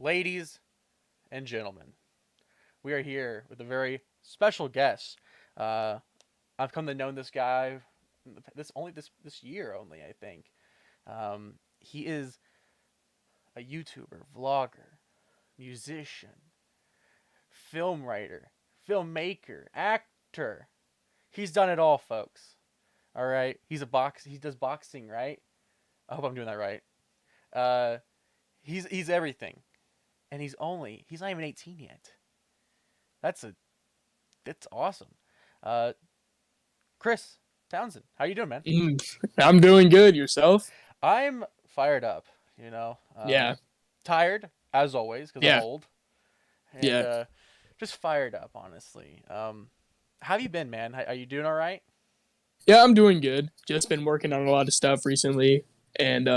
Ladies and gentlemen, we are here with a very special guest. Uh, I've come to know this guy this year only, I think. He is a YouTuber, vlogger, musician, film writer, filmmaker, actor. He's done it all, folks. All right. He does boxing, right? I hope I'm doing that right. Uh, he's everything, and he's not even 18 yet. That's a that's awesome. Uh, Chris Townsend, how you doing, man? Mm, I'm doing good. Yourself? I'm fired up. You know, Yeah, tired as always because I'm yeah, old, and yeah, just fired up, honestly. How have you been, man? Are you doing all right? yeah. I'm doing good. Just been working on a lot of stuff recently, and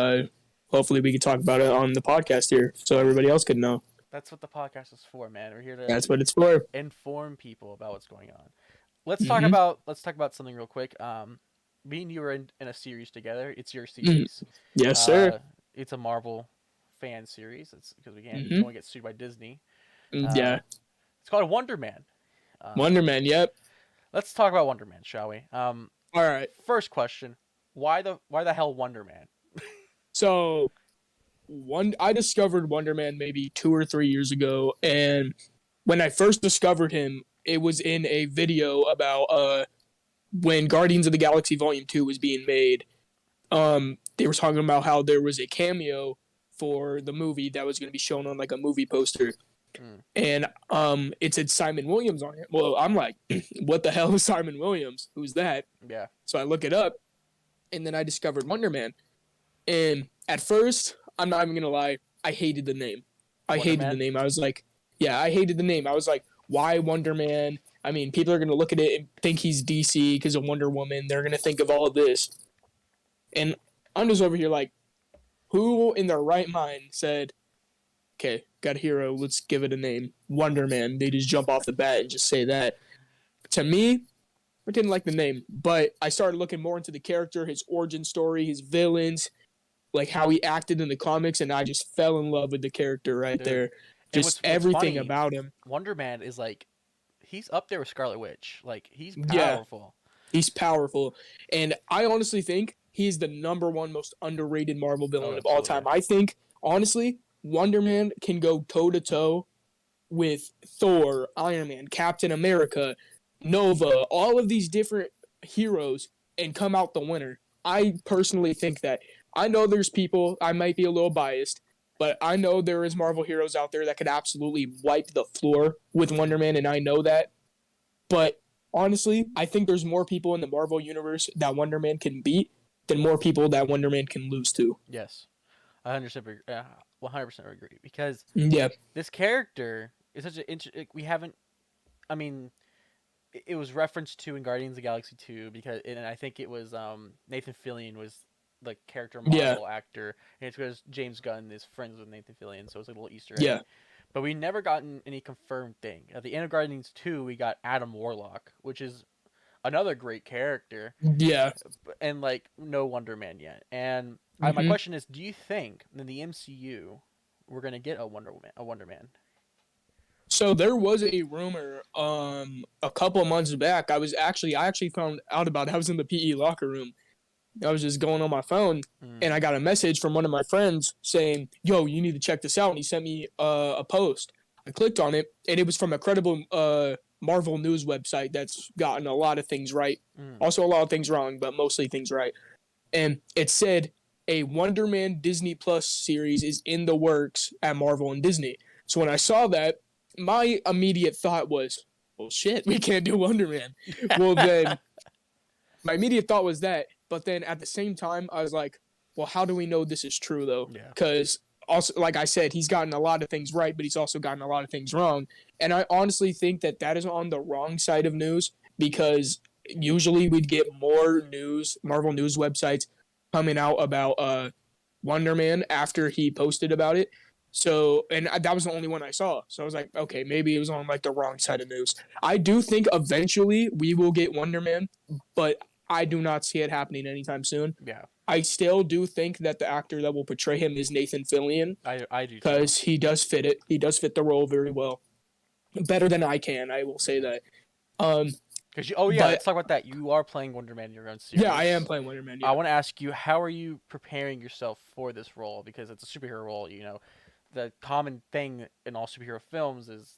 hopefully we can talk about it on the podcast here, so everybody else could know. That's what the podcast is for, man. We're here to That's what it's for. inform people about what's going on. Mm-hmm. Let's talk about something real quick. Me and you were in a series together. It's your Mm-hmm. series. Yes, sir. Uh, it's a Marvel fan series. It's because we Mm-hmm. don't get sued by Disney. Yeah, It's called Wonder Man. Um, Wonder Man. Yep. let's talk about Wonder Man, shall we? All right. First question: why the hell Wonder Man? So I discovered Wonder Man maybe 2 or 3 years ago, and when I first discovered him, it was in a video about when Guardians of the Galaxy Volume 2 was being made. They were talking about how there was a cameo for the movie that was going to be shown on like a movie poster, Mm, and it said Simon Williams on it. Well, I'm like, what the hell is Simon Williams? Who's that? yeah, So I look it up, and then I discovered Wonder Man. And at first, I'm not even gonna lie, I hated the name. I Wonder hated the Man. name. I was like, yeah, I hated the name. I was like, why Wonder Man? I mean, people are gonna look at it and think he's DC because of Wonder Woman. They're gonna think of all of this, and I'm just over here like, who in their right mind said, okay, got a hero, let's give it a name, Wonder Man. They just jump off the bat and just say that. To me, I didn't like the name, but I started looking more into the character, his origin story, his villains, like how he acted in the comics, and I just fell in love with the character right Dude. there. And Just what's everything funny? about him. Wonder Man is like he's up there with Scarlet Witch. Like he's Yeah, powerful. he's powerful. And I honestly think he's the number one most underrated Marvel Oh, villain of all absolutely. time. I think, honestly, Wonder Man can go toe to toe with Thor, Iron Man, Captain America, Nova, all of these different heroes and come out the winner. I personally think that. I know there's people, I might be a little biased, but I know there is Marvel heroes out there that could absolutely wipe the floor with Wonder Man, and I know that. But honestly, I think there's more people in the Marvel universe that Wonder Man can beat than more people that Wonder Man can lose to. Yes, 100% agree because Yeah, this character is such we haven't. I mean, it was referenced to in Guardians of the Galaxy 2 and I think it was Nathan Fillion was the character yeah, model actor, and it's because James Gunn is friends with Nathan Fillion, so it's like a little Easter egg. yeah, But we never gotten any confirmed thing. At the end of Guardians 2, we got Adam Warlock, which is another great character, yeah. and like no Wonder Man yet. And my hmm question is, do you think in the MCU we're gonna get a Wonder Man? So there was a rumor a couple of months back. I actually found out about it. I was in the PE locker room. I was just going on my phone Mm, and I got a message from one of my friends saying, "Yo, you need to check this out." And he sent me a post. I clicked on it and it was from a credible Marvel news website that's gotten a lot of things right. mm, Also a lot of things wrong, but mostly things right. And it said a Wonder Man Disney Plus series is in the works at Marvel and Disney. So when I saw that, my immediate thought was, well, shit, we can't do Wonder Man. Well, then my immediate thought was that. But then at the same time, I was like, well, how do we know this is true, though? yeah, Because also, like I said, he's gotten a lot of things right, but he's also gotten a lot of things wrong. And I honestly think that that is on the wrong side of news because usually we'd get more news, Marvel news websites coming out about Wonder Man after he posted about it. So, and that was the only one I saw. So I was like, okay, maybe it was on like the wrong side of news. I do think eventually we will get Wonder Man, but I do not see it happening anytime soon. Yeah, I still do think that the actor that will portray him is Nathan Fillion I do too. because he does fit it. He does fit the role very well, better than I can. I will say Yeah. that. Um, Cause oh yeah, but let's talk about that. You are playing Wonder Man in your own yeah, I am series. playing Wonder Man. I Yeah, want to ask you, how are you preparing yourself for this role? Because it's a superhero role. You know, the common thing in all superhero films is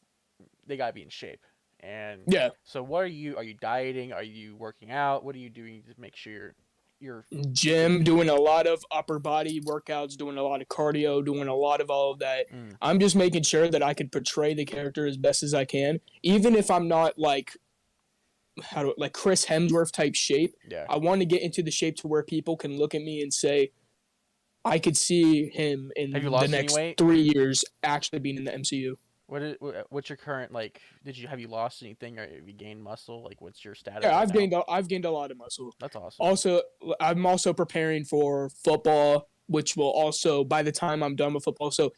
they gotta be in shape. And yeah. so, what are you? Are you dieting? Are you working out? What are you doing to make sure you're fit? Gym, doing a lot of upper body workouts, doing a lot of cardio, doing a lot of all of that. Mm, I'm just making sure that I can portray the character as best as I can, even if I'm not like like Chris Hemsworth type shape. yeah. I want to get into the shape to where people can look at me and say, I could see him Have you in the lost any next weight? 3 years actually being in the MCU. What's your current like? Have you lost anything or have you gained muscle? Like, what's your status Yeah, right now? I've gained a lot of muscle. That's awesome. Also, I'm also preparing for football, which will also by the time I'm done with football. So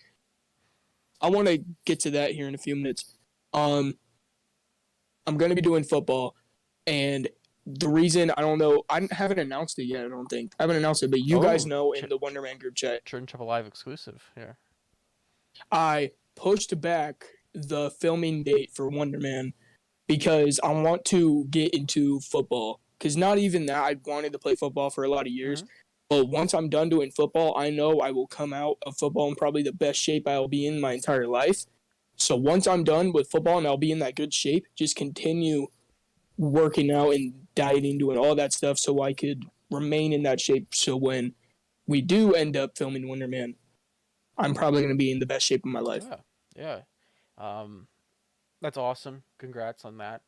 I want to get to that here in a few minutes. Um, I'm going to be doing football, and the reason I don't know, I haven't announced it yet. I don't think I haven't announced it, but you guys Oh, know in the Wonder Man group chat, Trenton Chappell Live exclusive here. I pushed back the filming date for Wonder Man because I want to get into football. Because not even that, I wanted to play football for a lot of years. Hmm. But once I'm done doing football, I know I will come out of football in probably the best shape I'll be in my entire life. So once I'm done with football and I'll be in that good shape, just continue working out and dieting, doing all that stuff so I could remain in that shape. So when we do end up filming Wonder Man, I'm probably going to be in the best shape of my life. Yeah, yeah. Um, that's awesome. Congrats on that.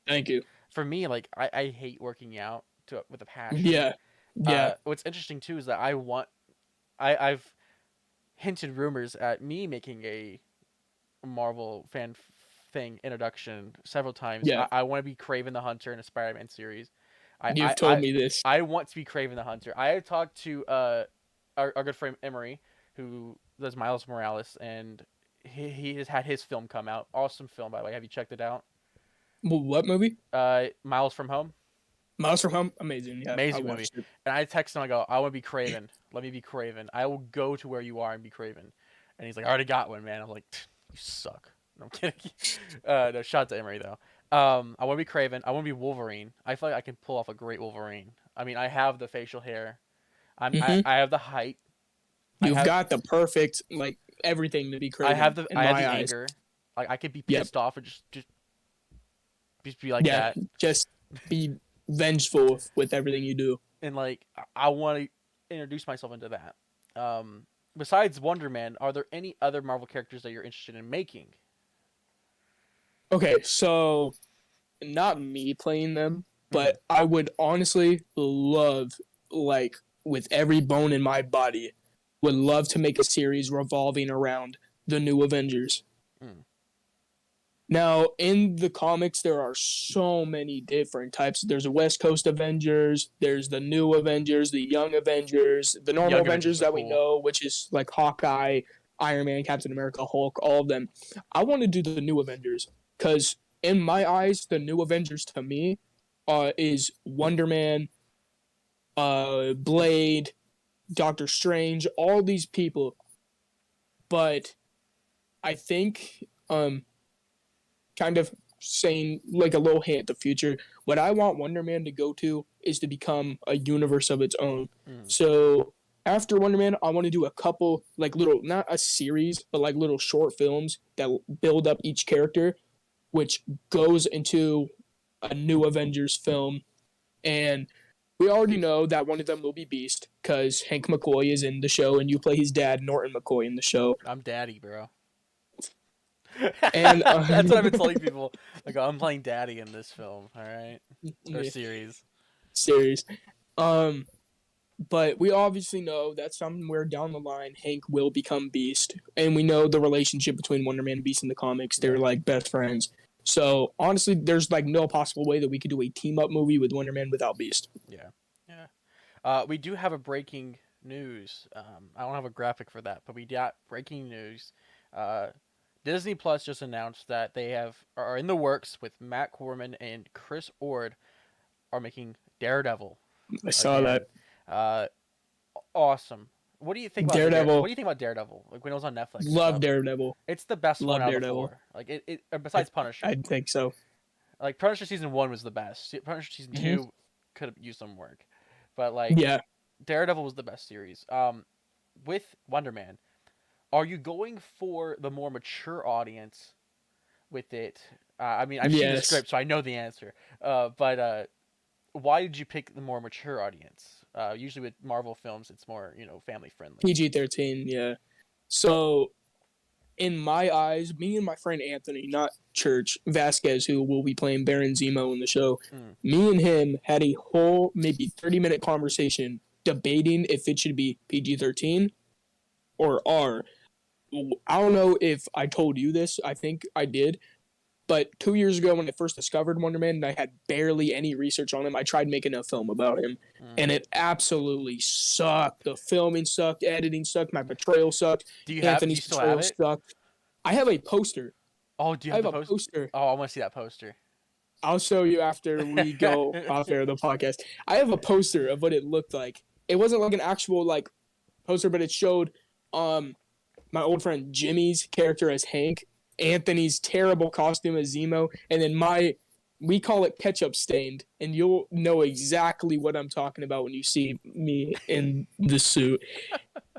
Thank you. For me, like I hate working out with a passion. Yeah. Yeah. What's interesting too is that I've hinted rumors at me making a Marvel thing introduction several times. Yeah. I want to be Craven the Hunter in a Spider-Man series. I, You've I, told I, me this. I want to be Craven the Hunter. I have talked to our good friend Emery, who does Miles Morales, and he has had his film come out. Awesome film, by the way. Have you checked it out? What movie? Miles from Home. Miles from Home. Amazing. Yeah, I Amazing movie. watched it. And I text him. I go, I want to be Craven. Let me be Craven. I will go to where you are and be Craven. And he's like, I already got one, man. I'm like, you suck. No, I'm kidding. No, shout out to Emery though. I want to be Craven. I want to be Wolverine. I feel like I can pull off a great Wolverine. I mean, I have the facial hair. Hmm. I have the height. I You've have got the perfect like everything to be I have Craven the in I have my the eyes. anger. Like I could be Yep. pissed off and just be like Yeah. that. Just be vengeful with everything you do. And like I want to introduce myself into that. Besides Wonder Man, are there any other Marvel characters that you're interested in making? Okay, so not me playing them, Hmm. but I would honestly love, like, with every bone in my body, would love to make a series revolving around the new Avengers. Mm. Now, in the comics, there are so many different types. There's a West Coast Avengers, there's the new Avengers, the young Avengers, the normal Young Avengers Avengers are that we cool. know, which is like Hawkeye, Iron Man, Captain America, Hulk, all of them. I want to do the new Avengers because, in my eyes, the new Avengers to me is Wonder Man, Blade, Doctor Strange, all these people. But I think kind of saying like a little hint at the future. What I want Wonder Man to go to is to become a universe of its own. Mm. So after Wonder Man, I want to do a couple like little, not a series, but like little short films that build up each character, which goes into a new Avengers film. And we already know that one of them will be Beast because Hank McCoy is in the show, and you play his dad, Norton McCoy, in the show. I'm daddy, bro. And That's what I've been telling people. Like, I'm playing daddy in this film, all right, or series. series. Um, but we obviously know that somewhere down the line, Hank will become Beast, and we know the relationship between Wonder Man and Beast in the comics. They're Yeah, like best friends. So honestly, there's like no possible way that we could do a team up movie with Wonder Man without Beast. yeah, yeah. We do have a breaking news. I don't have a graphic for that, but we got breaking news. Uh, Disney Plus just announced that they are in the works with Matt Corman and Chris Ord are making Daredevil. I saw Again. that. Uh, awesome. What do you think about What Daredevil. do you think about Daredevil? Like when it was on Netflix and Love stuff. Daredevil. It's the best one Love out of the Daredevil. four. Like besides Punisher. I think so. Like Punisher season 1 was the best. Punisher season Hmm. 2 could have used some work, but like Yeah. Daredevil was the best series. With Wonder Man, are you going for the more mature audience with it? I mean, I've seen the Yes. script, so I know the answer. But why did you pick the more mature audience? Usually with Marvel films, it's more family friendly. PG-13. Yeah. So in my eyes, me and my friend Anthony, not Church Vasquez, who will be playing Baron Zemo in the show, Mm. me and him had a whole maybe 30-minute conversation debating if it should be PG-13 or R. I don't know if I told you this. I think I did. But 2 years ago, when I first discovered Wonder Man and I had barely any research on him, I tried making a film about him. Mm. And it absolutely sucked. The filming sucked. Editing sucked. My portrayal sucked. Do you Anthony's still have portrayal it? sucked. I have a poster. Oh, do you I have have the a poster? poster. Oh, I want to see that poster. I'll show you after we go off air of the podcast. I have a poster of what it looked like. It wasn't like an actual like poster, but it showed my old friend Jimmy's character as Hank, Anthony's terrible costume as Zemo, and then we call it ketchup stained, and you'll know exactly what I'm talking about when you see me in the suit.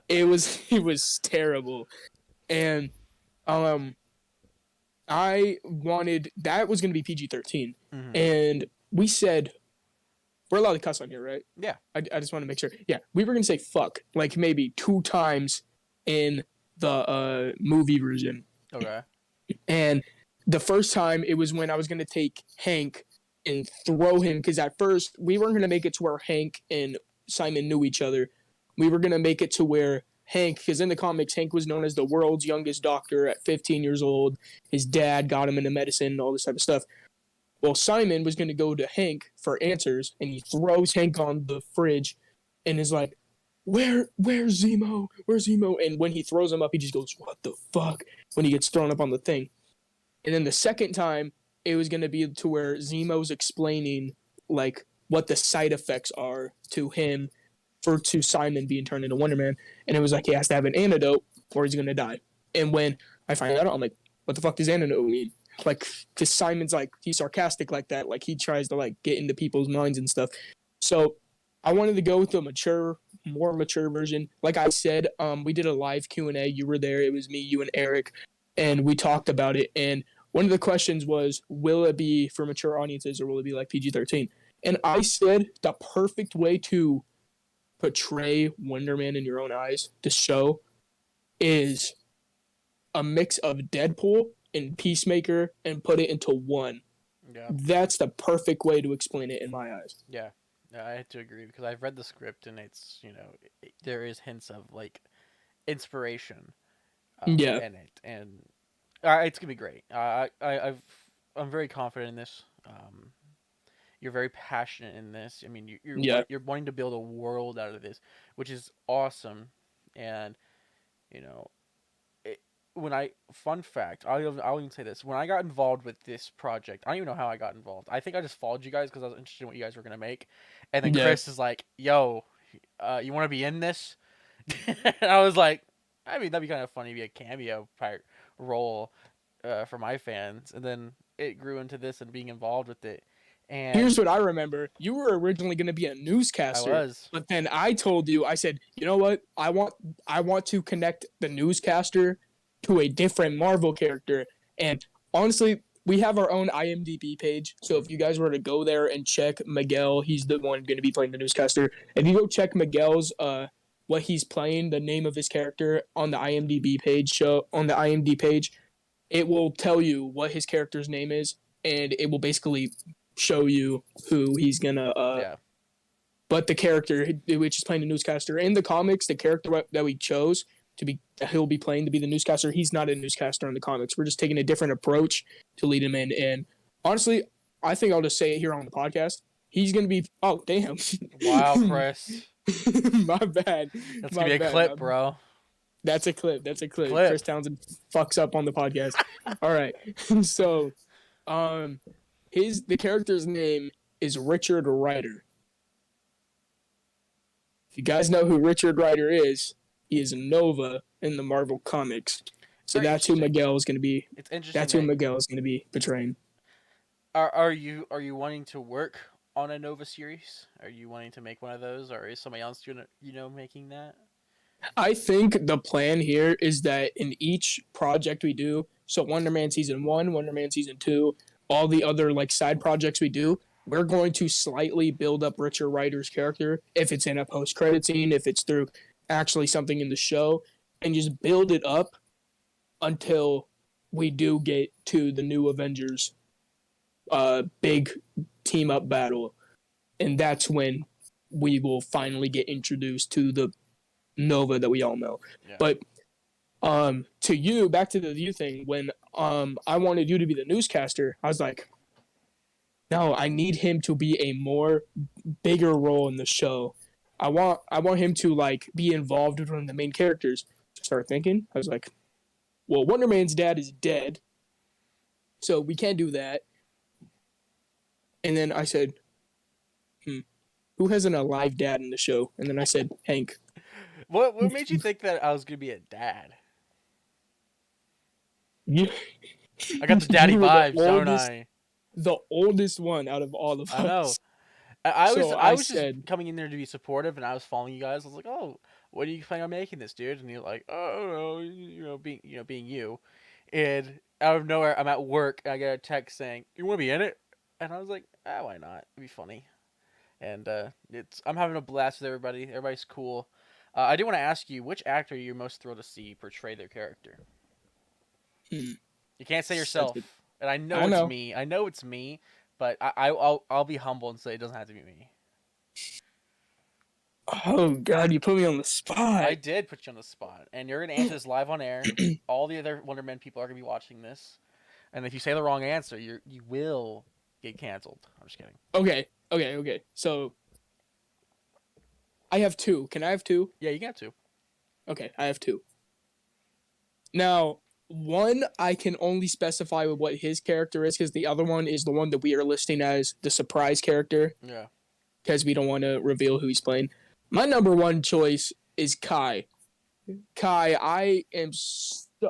It was terrible. And I wanted that was going to be PG-13, Mm-hmm. and we said we're allowed to cuss on here, right? Yeah. I just want to make sure. Yeah, we were going to say fuck like maybe 2 times in the movie version. Okay. And the first time it was when I was going to take Hank and throw him, because at first we weren't going to make it to where Hank and Simon knew each other. We were going to make it to where Hank, because in the comics, Hank was known as the world's youngest doctor at 15 years old. His dad got him into medicine and all this type of stuff. Well, Simon was going to go to Hank for answers, and he throws Hank on the fridge and is like, where's Zemo? Where's Zemo? And when he throws him up, he just goes, what the fuck? When he gets thrown up on the thing. And then the second time, it was going to be to where Zemo's explaining, like, what the side effects are to him to Simon being turned into Wonder Man. And it was like he has to have an antidote or he's going to die. And when I find that out, I'm like, what the fuck does antidote mean? Like, because Simon's, like, he's sarcastic like that. Like, he tries to, like, get into people's minds and stuff. So I wanted to go with the more mature version. Like I said, we did a live Q&A. You were there. It was me, you, and Eric. And we talked about it. And one of the questions was, will it be for mature audiences or will it be like PG-13? And I said the perfect way to portray Wonder Man in your own eyes, the show, is a mix of Deadpool and Peacemaker and put it into one. Yeah. That's the perfect way to explain it in my eyes. Yeah. I had to agree because I've read the script and it's there is hints of like inspiration Yeah. in it, and it's gonna be great. I'm very confident in this. You're very passionate in this. I mean, you're wanting to build a world out of this, which is awesome. And you know, fun fact, I'll even say this: when I got involved with this project, I don't even know how I got involved. I think I just followed you guys because I was interested in what you guys were gonna make, and then Chris is like, "Yo, you want to be in this?" And I was like, "I mean, that'd be kind of funny to be a cameo part role for my fans." And then it grew into this and being involved with it. And here's what I remember. You were originally going to be a newscaster. I was. But then I told you, I said, you know what? I want to connect the newscaster to a different Marvel character. And honestly, we have our own IMDb page. So if you guys were to go there and check Miguel, he's the one going to be playing the newscaster. If you go check Miguel's what he's playing, the name of his character on the IMDb page, it will tell you what his character's name is, and it will basically show you who he's gonna but the character which is playing the newscaster in the comics, the character that we chose he'll be playing to be the newscaster, he's not a newscaster in the comics. We're just taking a different approach to lead him in. And honestly, I think I'll just say it here on the podcast, he's gonna be damn. Wow, Chris. My bad. That's gonna be a clip, bro. That's a clip. Chris Townsend fucks up on the podcast. All right. So the character's name is Richard Rider. If you guys know who Richard Rider is, he is Nova in the Marvel comics. It's So very that's who interesting. Miguel is going to be. It's interesting That's who that Miguel is going to be portraying. are you wanting to work on a Nova series? Are you wanting to make one of those, or is somebody else doing making that? I think the plan here is that in each project we do, so Wonder Man season 1, Wonder Man season 2, all the other like side projects we do, we're going to slightly build up Richard Rider's character if it's in a post credit scene, if it's through actually something in the show, and just build it up until we do get to the new Avengers big team up battle. And that's when we will finally get introduced to the Nova that we all know. Yeah. But to you, back to the you thing, when I wanted you to be the newscaster, I was like, no, I need him to be a more bigger role in the show. I want him to like be involved with one of the main characters. Start thinking, I was like, well, Wonder Man's dad is dead, so we can't do that. And then I said, who has an alive dad in the show? And then I said, Hank. What made you think that I was gonna be a dad? You, I got the daddy you were the vibes, don't oldest, I? the oldest one out of all of I know. us. So I I was just said, coming in there to be supportive, and I was following you guys. I was like, "Oh, what are you planning on making this, dude?" And you're like, "Oh, no, being you." And out of nowhere, I'm at work, and I get a text saying, "You want to be in it?" And I was like, "Ah, why not? It'd be funny." And I'm having a blast with everybody. Everybody's cool. I do want to ask you, which actor are you most thrilled to see portray their character? hmm, You can't say that's yourself, it. and I know I it's know. me. I know it's me, but I'll be humble and say it doesn't have to be me. Oh God, you put me on the I spot. did put you on the spot, and you're gonna answer this live on air. All the other Wonder Man people are gonna be watching this, and if you say the wrong answer, you will get canceled. I'm just kidding. Okay. So I have two. Can I have two? Yeah, you got to. Okay, I have two. Now, one I can only specify with what his character is because the other one is the one that we are listing as the surprise character Yeah. because we don't want to reveal who he's playing. My number one choice is Kai. Kai,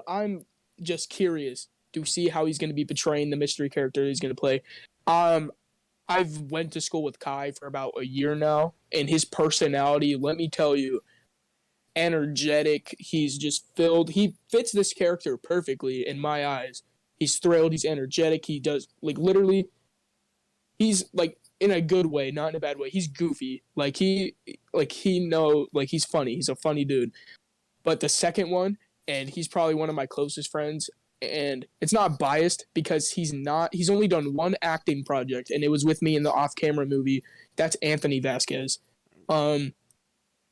I'm just curious to see how he's going to be portraying the mystery character he's going to play. Um, I've went to school with Kai for about a year now, and his personality, let me tell you, energetic. He's just filled. He fits this character perfectly in my eyes. He's thrilled. He's energetic. He does like literally. He's like in a good way, not in a bad way. He's goofy. He's funny. He's a funny dude. But the second one, and he's probably one of my closest friends, and it's not biased because he's not. He's only done one acting project, and it was with me in the off-camera movie. That's Anthony Vasquez.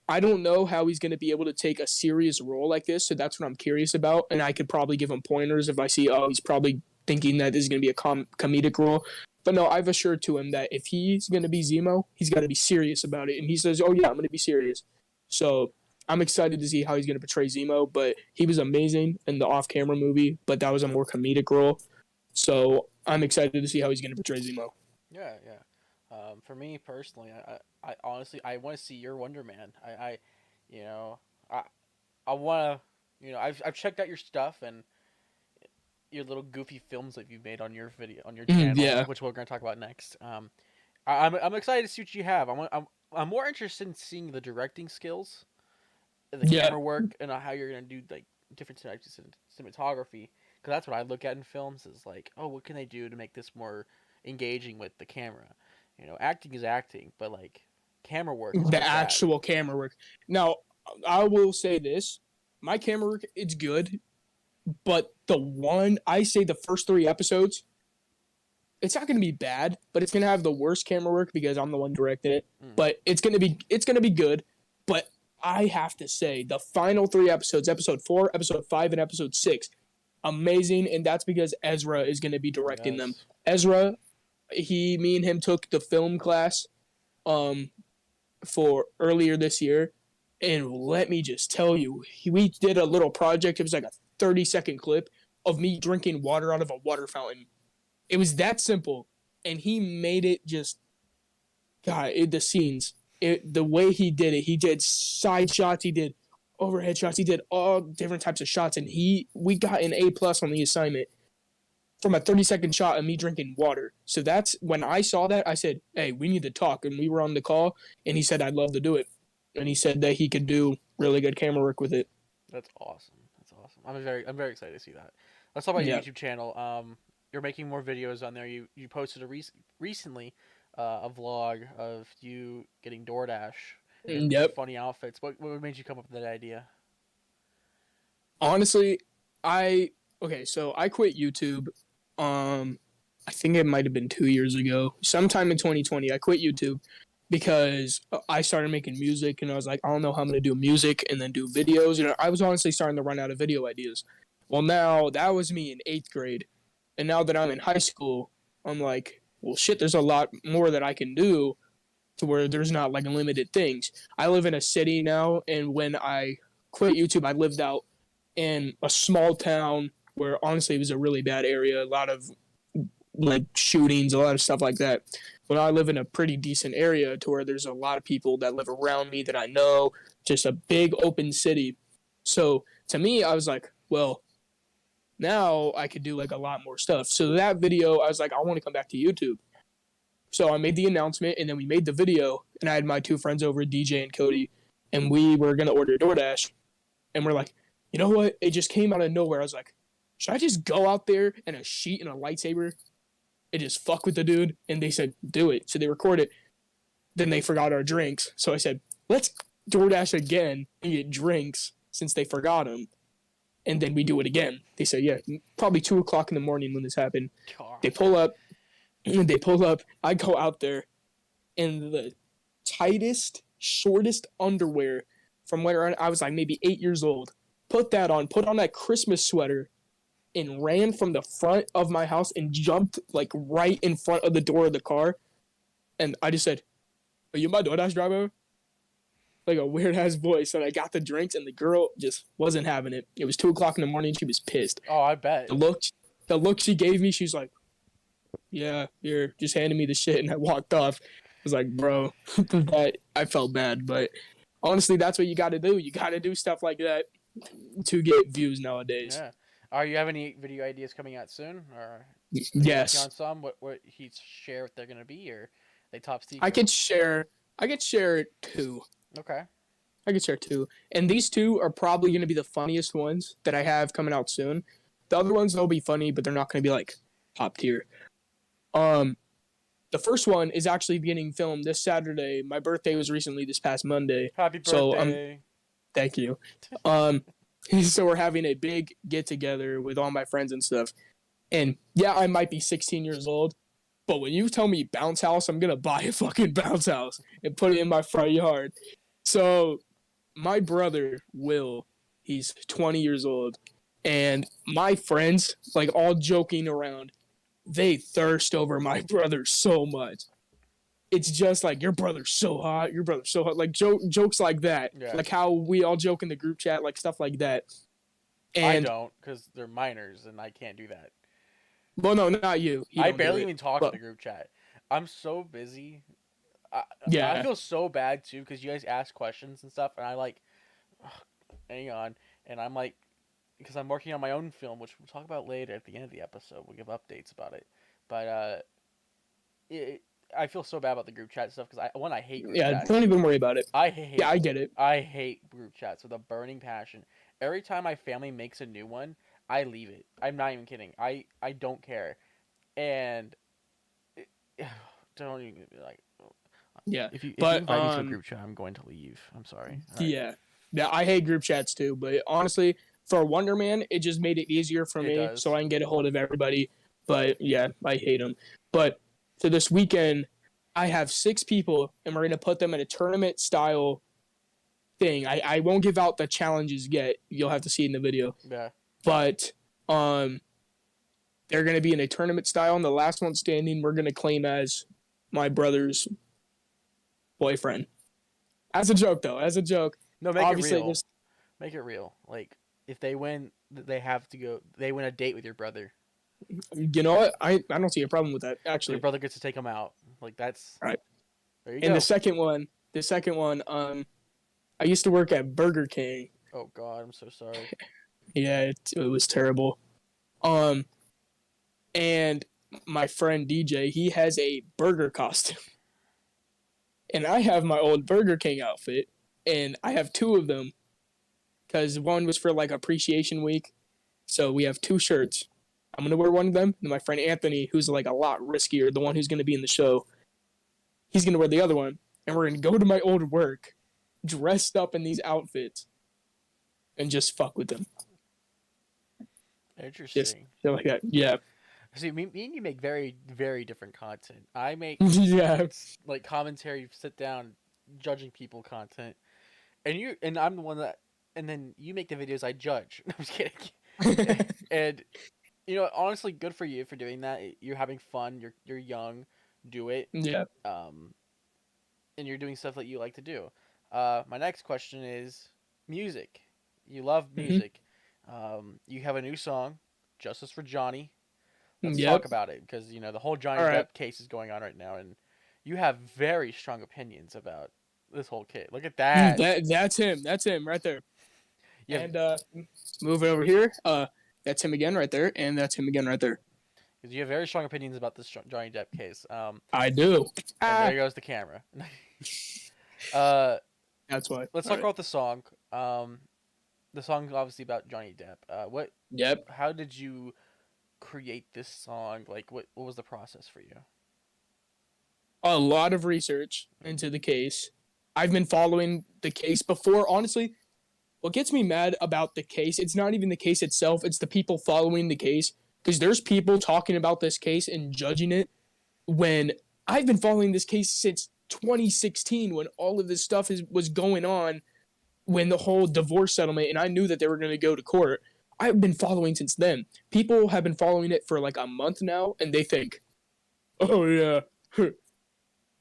I don't know how he's going to be able to take a serious role like this, so that's what I'm curious about. And I could probably give him pointers if I see, oh, he's probably thinking that this is going to be a comedic role. But no, I've assured to him that if he's going to be Zemo, he's got to be serious about it. And he says, oh, yeah, I'm going to be serious. So I'm excited to see how he's going to portray Zemo. But he was amazing in the off-camera movie, but that was a more comedic role. So I'm excited to see how he's going to portray Zemo. Yeah, yeah. For me personally, I honestly I want to see your Wonder Man. You know, I, I want to, I've checked out your stuff and your little goofy films that you've made on your video on your channel, Yeah. which we're gonna talk about next. I'm excited to see what you have. I'm more interested in seeing the directing skills, the Yeah. camera work, and how you're gonna do like different types of cinematography. Because that's what I look at in films is like, oh, what can they do to make this more engaging with the camera? Acting is acting, but like camera work is The where it's at. actual camera work. Now, I will say this: my camera work, it's good, but I say the first 3 episodes, it's not going to be bad, but it's going to have the worst camera work because I'm the one directing it. Mm. But it's going to be good. But I have to say the final 3 episodes, episode 4, episode 5, and episode 6, amazing, and that's because Ezra is going to be directing them. Yes. Ezra, me and him took the film class for earlier this year. And let me just tell you, we did a little project. It was like a 30-second clip of me drinking water out of a water fountain. It was that simple. And he made it just, God, the scenes. the way he did it, he did side shots, he did overhead shots, he did all different types of shots, and we got an A+ on the assignment from a 30-second shot of me drinking water. So that's when I saw that, I said, hey, we need to talk. And we were on the call, and he said, I'd love to do it. And he said that he could do really good camera work with it. That's awesome. That's awesome. I'm very excited to see that. Let's talk about your Yeah. YouTube channel. You're making more videos on there. You posted recently a vlog of you getting DoorDash in Yep. funny outfits. What made you come up with that idea? Honestly, so I quit YouTube. I think it might have been 2 years ago, sometime in 2020. I quit YouTube because I started making music, and I was like, I don't know how I'm gonna do music and then do videos. I was honestly starting to run out of video ideas. Well, now that was me in 8th grade, and now that I'm in high school, I'm like, well, shit. There's a lot more that I can do, to where there's not like limited things. I live in a city now, and when I quit YouTube, I lived out in a small town where honestly it was a really bad area, a lot of like shootings, a lot of stuff like that. But I live in a pretty decent area to where there's a lot of people that live around me that I know, just a big open city. So to me, I was like, well, now I could do like a lot more stuff. So that video, I was like, I want to come back to YouTube. So I made the announcement, and then we made the video, and I had my 2 friends over, DJ and Cody, and we were going to order DoorDash. And we're like, you know what? It just came out of nowhere. I was like, should I just go out there and a sheet and a lightsaber and just fuck with the dude? And they said, do it. So they recorded. Then they forgot our drinks. So I said, let's DoorDash again and get drinks since they forgot them. And then we do it again. They said, yeah, probably 2 o'clock in the morning when this happened. They pull up. I go out there in the tightest, shortest underwear from when I was like maybe 8 years old. Put on that Christmas sweater, and ran from the front of my house and jumped like right in front of the door of the car. And I just said, are you my DoorDash driver? Like a weird ass voice. And I got the drinks, and the girl just wasn't having it. It was 2 o'clock in the morning. She was pissed. Oh, I bet. The look she gave me, she's like, yeah, you're just handing me the shit. And I walked off. I was like, bro, that I felt bad. But honestly, that's what you got to do. You got to do stuff like that to get views nowadays. Yeah. Are you have any video ideas coming out soon, or are you Yes. on some? What he's share what they're gonna be, or they top secret? I could share 2. Okay. I could share 2. And these 2 are probably going to be the funniest ones that I have coming out soon. The other ones, they'll be funny, but they're not going to be like top tier. The first one is actually getting filmed this Saturday. My birthday was recently this past Monday. Happy birthday. So thank you. So we're having a big get together with all my friends and stuff. And yeah, I might be 16 years old, but when you tell me bounce house, I'm gonna buy a fucking bounce house and put it in my front yard. So my brother Will, he's 20 years old, and my friends, like all joking around, they thirst over my brother so much. It's just like, your brother's so hot, like jokes like that. Yeah. Like how we all joke in the group chat, like stuff like that. And I don't, because they're minors and I can't do that. well, no, not you. I barely even talk in the group chat. I'm so busy. I feel so bad too, because you guys ask questions and stuff, and I like, hang on, and I'm like, because I'm working on my own film, which we'll talk about later at the end of the episode. We'll give updates about it, but I feel so bad about the group chat stuff, because I hate group chats. Don't even worry about it. I hate. Yeah, I get it. I hate group chats with a burning passion. Every time my family makes a new one, I leave it. I'm not even kidding. I don't care, and don't even like. Yeah, if you invite me to a group chat, I'm going to leave. I'm sorry. Right. Yeah, I hate group chats too. But honestly, for Wonder Man, it just made it easier for me, so I can get a hold of everybody. But yeah, I hate them. But so this weekend, I have 6 people, and we're gonna put them in a tournament style thing. I won't give out the challenges yet. You'll have to see it in the video. Yeah. But they're gonna be in a tournament style, and the last one standing, we're gonna claim as my brother's boyfriend. As a joke, though. As a joke. No, make it real. Make it real. Like, if they win, they have to go. They win a date with your brother. You know what? I don't see a problem with that, actually. Your brother gets to take them out. Like, that's right. There you and go. the second one, The second one, I used to work at Burger King. Oh God, I'm so sorry. Yeah, it was terrible. Um, and my friend DJ, he has a burger costume, and I have my old Burger King outfit, and I have two of them because one was for like Appreciation Week, so we have two shirts. I'm gonna wear one of them, and my friend Anthony, who's like a lot riskier, the one who's gonna be in the show, he's gonna wear the other one, and we're gonna go to my old work, dressed up in these outfits, and just fuck with them. Just Interesting. shit like that. Yeah. See, me and you make very, very different content. I make Yeah. like commentary, sit down, judging people content, and I'm the one that, and then you make the videos I judge. I'm just kidding. And honestly, good for you for doing that. You're having fun. You're young. Do it. Yeah. Um, and you're doing stuff that you like to do. My next question is music. You love Hmm. music. You have a new song, "Justice for Johnny." Let's talk Yep. about it because the whole Johnny All right. Depp case is going on right now, and you have very strong opinions about this whole kid. Look at that. That's him. That's him right there. You have And moving over here, that's him again right there, and that's him again right there. because you have very strong opinions about this Johnny Depp case. I do. And Ah, there goes the camera. uh, that's why. let's All talk right. about the song. The song's obviously about Johnny Depp. Yep. How did you create this song? Like, what was the process for you? A lot of research into the case. I've been following the case before. Honestly, what gets me mad about the case, it's not even the case itself, it's the people following the case. Because there's people talking about this case and judging it when I've been following this case since 2016 when all of this stuff was going on, when the whole divorce settlement, and I knew that they were going to go to court. I've been following since then. People have been following it for like a month now, and they think, oh yeah,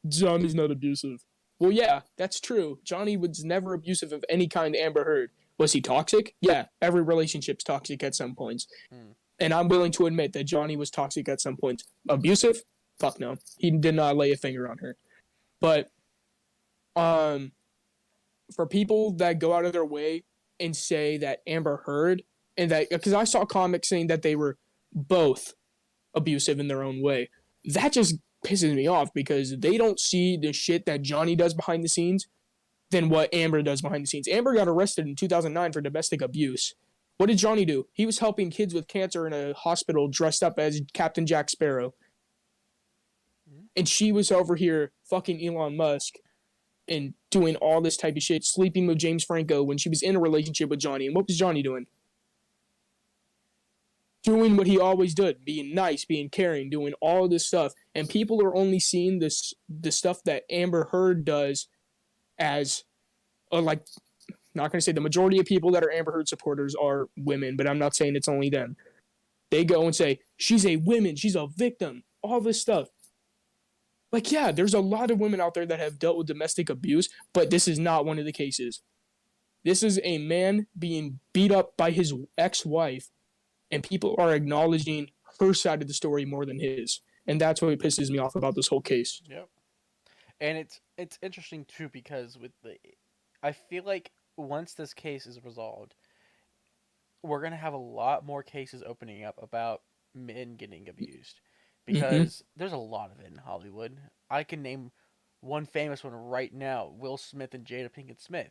Johnny's not abusive. Well, yeah, that's true. Johnny was never abusive of any kind. Amber Heard. Was he toxic? Yeah, every relationship's toxic at some points. Hmm. And I'm willing to admit that Johnny was toxic at some points. Abusive? Fuck no. He did not lay a finger on her. But um, for people that go out of their way and say that Amber Heard, and that, because I saw comics saying that they were both abusive in their own way, that just pisses me off because they don't see the shit that Johnny does behind the scenes than what Amber does behind the scenes. Amber got arrested in 2009 for domestic abuse. What did Johnny do? He was helping kids with cancer in a hospital dressed up as Captain Jack Sparrow. Hmm. And she was over here fucking Elon Musk and doing all this type of shit, sleeping with James Franco when she was in a relationship with Johnny. And what was Johnny doing? Doing what he always did, being nice, being caring, doing all this stuff. And people are only seeing the stuff that Amber Heard does as, like, not going to say the majority of people that are Amber Heard supporters are women, but I'm not saying it's only them. They go and say, she's a woman, she's a victim, all this stuff. Like, yeah, there's a lot of women out there that have dealt with domestic abuse, but this is not one of the cases. This is a man being beat up by his ex-wife, and people are acknowledging her side of the story more than his. And that's what pisses me off about this whole case. Yep. And it's interesting too because I feel like once this case is resolved, we're gonna have a lot more cases opening up about men getting abused Mm-hmm. because there's a lot of it in Hollywood. I can name one famous one right now: Will Smith and Jada Pinkett Smith.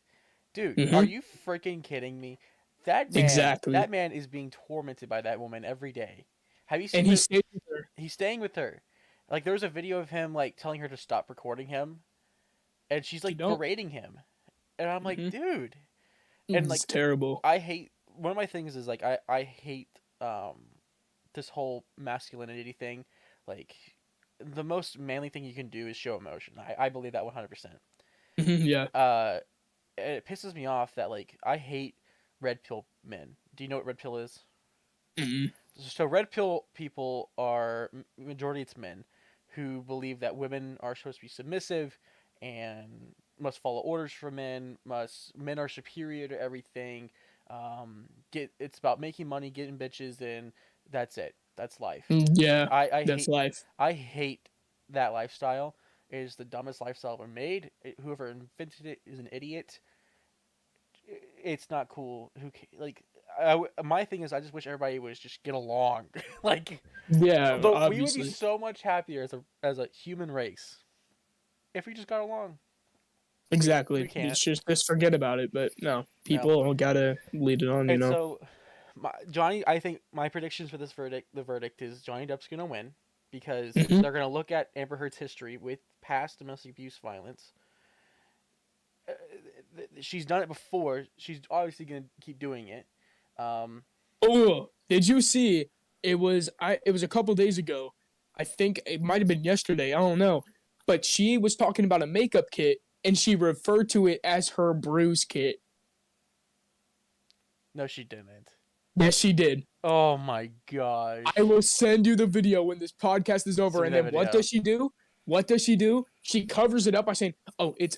Dude, are Mm-hmm. you freaking kidding me? That man, Exactly. that man is being tormented by that woman every day. Have you And seen he the? stayed with her. He's staying with her. Like there was a video of him like telling her to stop recording him, and she's She like don't. berating him, and I'm like, Mm-hmm. dude, and It's like terrible. I hate one of my things is like I hate this whole masculinity thing. Like the most manly thing you can do is show emotion. I believe that 100%. Mm-hmm. Yeah. Uh, it pisses me off that like I hate red pill men. Do you know what red pill is? Mm-hmm. So red pill people are majority it's men who believe that women are supposed to be submissive and must follow orders from men are superior to everything. Get it's about making money, getting bitches, and that's it. That's life. Yeah. I That's hate life. I hate that lifestyle, is the dumbest lifestyle ever made. Whoever invented it is an idiot. It's not cool. Like my thing is, I just wish everybody would just get along. Like, Yeah, though we would be obviously. so much happier as a human race if we just got along. We Exactly. can't. It's just forget about it. But no, No. people gotta lead it on. And so, Johnny, I think my predictions for this verdict, the verdict is Johnny Depp's gonna win because Hmm. they're gonna look at Amber Heard's history with past domestic abuse violence. Uh, she's done it before. She's obviously gonna keep doing it. Um, Oh, did you see? It was a couple days ago. I think it might have been yesterday. I don't know. But she was talking about a makeup kit and she referred to it as her bruise kit. no, she didn't. Yes, she did. Oh my I gosh! will send you the video when this podcast is over. Send me And that then what video. does she do? What does she do? She covers it up by saying, "Oh, it's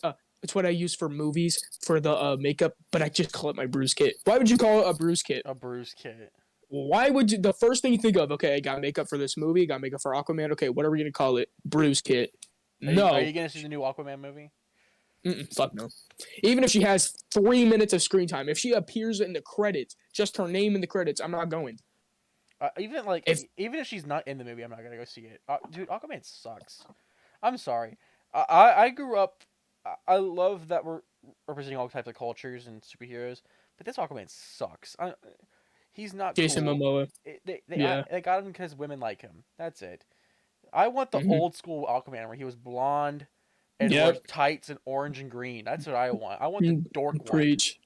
what I use for movies for the makeup, but I just call it my bruise kit." Why would you call it a bruise kit? A bruise kit. Why would you? The first thing you think of? Okay, I got makeup for this movie. Got makeup for Aquaman. Okay, what are we gonna call it? Bruise kit. Are No, you gonna see the new Aquaman movie? fuck no. Even if she has 3 minutes of screen time, if she appears in the credits, just her name in the credits, I'm not going. Even like If even if she's not in the movie, I'm not gonna go see it. Dude, Aquaman sucks. I'm sorry. I grew up. I love that we're representing all types of cultures and superheroes, but this Aquaman sucks. He's not Jason cool. Momoa, yeah, They got him because women like him. That's it. I want the hmm old school Aquaman where he was blonde and wore yep, tights and orange and green. That's what I want. I want the dork one. preach,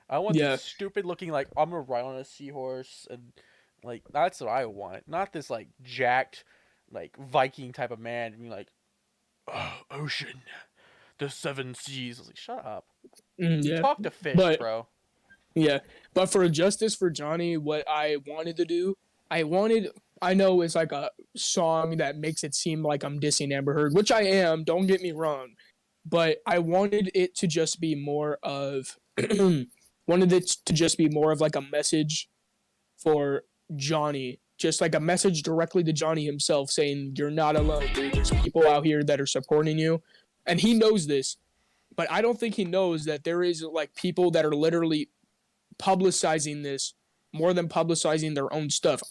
I want the yeah. stupid looking like I'm gonna ride on a seahorse and like that's what I want. Not this like jacked like Viking type of man being like, oh, ocean, the seven seas. I was like, shut up. Yeah, Talk to fish, but bro. yeah, but for justice for Johnny, what I wanted to do, I wanted. I know it's like a song that makes it seem like I'm dissing Amber Heard, which I am. Don't get me wrong, but I wanted it to just be more of wanted it to just be more of like a message for Johnny, just like a message directly to Johnny himself, saying you're not alone, dude. There's people out here that are supporting you, and he knows this, but I don't think he knows that there is like people that are literally publicizing this more than publicizing their own stuff.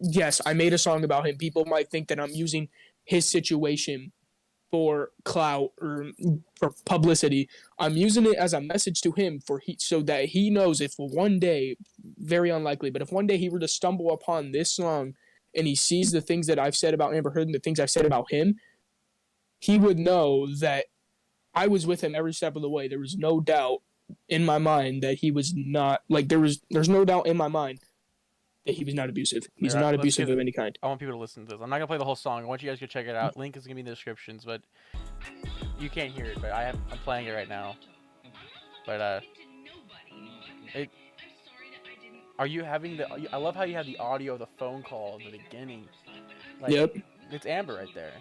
Yes, I made a song about him. People might think that I'm using his situation for clout or for publicity. I'm using it as a message to him so that he knows if one day, very unlikely, but if one day he were to stumble upon this song and he sees the things that I've said about Amber Heard and the things I've said about him, he would know that I was with him every step of the way. There was no doubt in my mind that he was not like there's no doubt in my mind that he was not abusive. He's Here, not let's abusive get. of any kind. I want people to listen to this. I'm not gonna play the whole song. I want you guys to check it out. Link is gonna be in the descriptions, but you can't hear it. But I'm playing it right now. But it. Are you having the? I love how you have the audio of the phone call at the beginning. Like, Yep. it's Amber right there.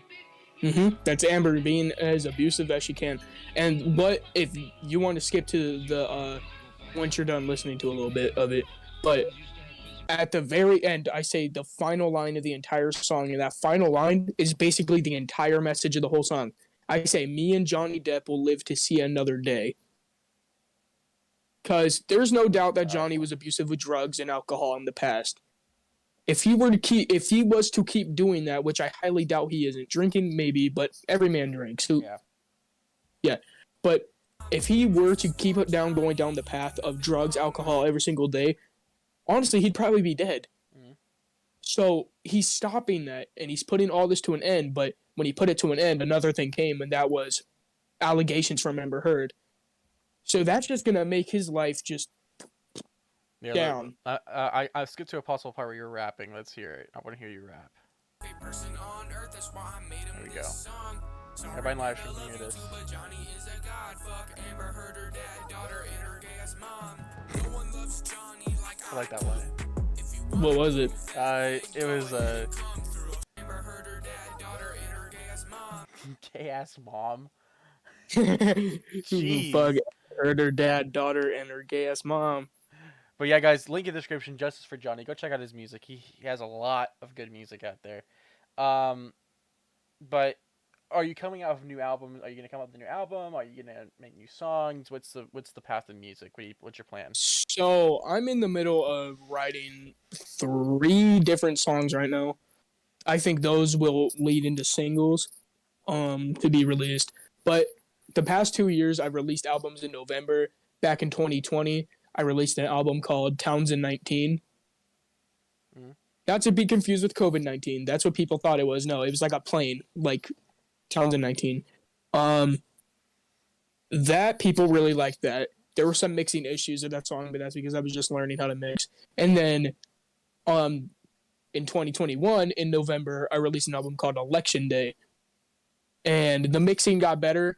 That's Amber being as abusive as she can. And what if you want to skip to the once you're done listening to a little bit of it, but at the very end, I say the final line of the entire song, and that final line is basically the entire message of the whole song. I say, "Me and Johnny Depp will live to see another day." Because there's no doubt that Johnny was abusive with drugs and alcohol in the past. If he was to keep doing that, which I highly doubt he isn't, drinking maybe, but every man drinks. So, Yeah. yeah, but if he were to keep it going down the path of drugs, alcohol every single day, honestly, he'd probably be dead. Mm-hmm. So he's stopping that, and he's putting all this to an end. But when he put it to an end, another thing came, and that was allegations from Amber Heard. So that's just gonna make his life just down. I skipped to a possible part where you're rapping. Let's hear it. I want to hear you rap. There we go. Everybody in live stream can hear this. I like that line. What was it? It was gay ass mom. Jeez. Fuck, heard her dad, daughter, and her gay ass mom. But yeah, guys, link in the description. Justice for Johnny. Go check out his music. He has a lot of good music out there. But are you coming out with a new album? Are you gonna come up with a new album? Are you gonna make new songs? What's the path in music? What's your plan? So I'm in the middle of writing 3 different songs right now. I think those will lead into singles to be released. But the past 2 years, I've released albums in November. Back in 2020, I released an album called Townsend 19. Mm-hmm. Not to be confused with COVID-19. That's what people thought it was. No, it was like a plane, like Townsend 19. Um, that people really liked that. There were some mixing issues with that song, but that's because I was just learning how to mix. And then um, in 2021, in November, I released an album called Election Day. And the mixing got better,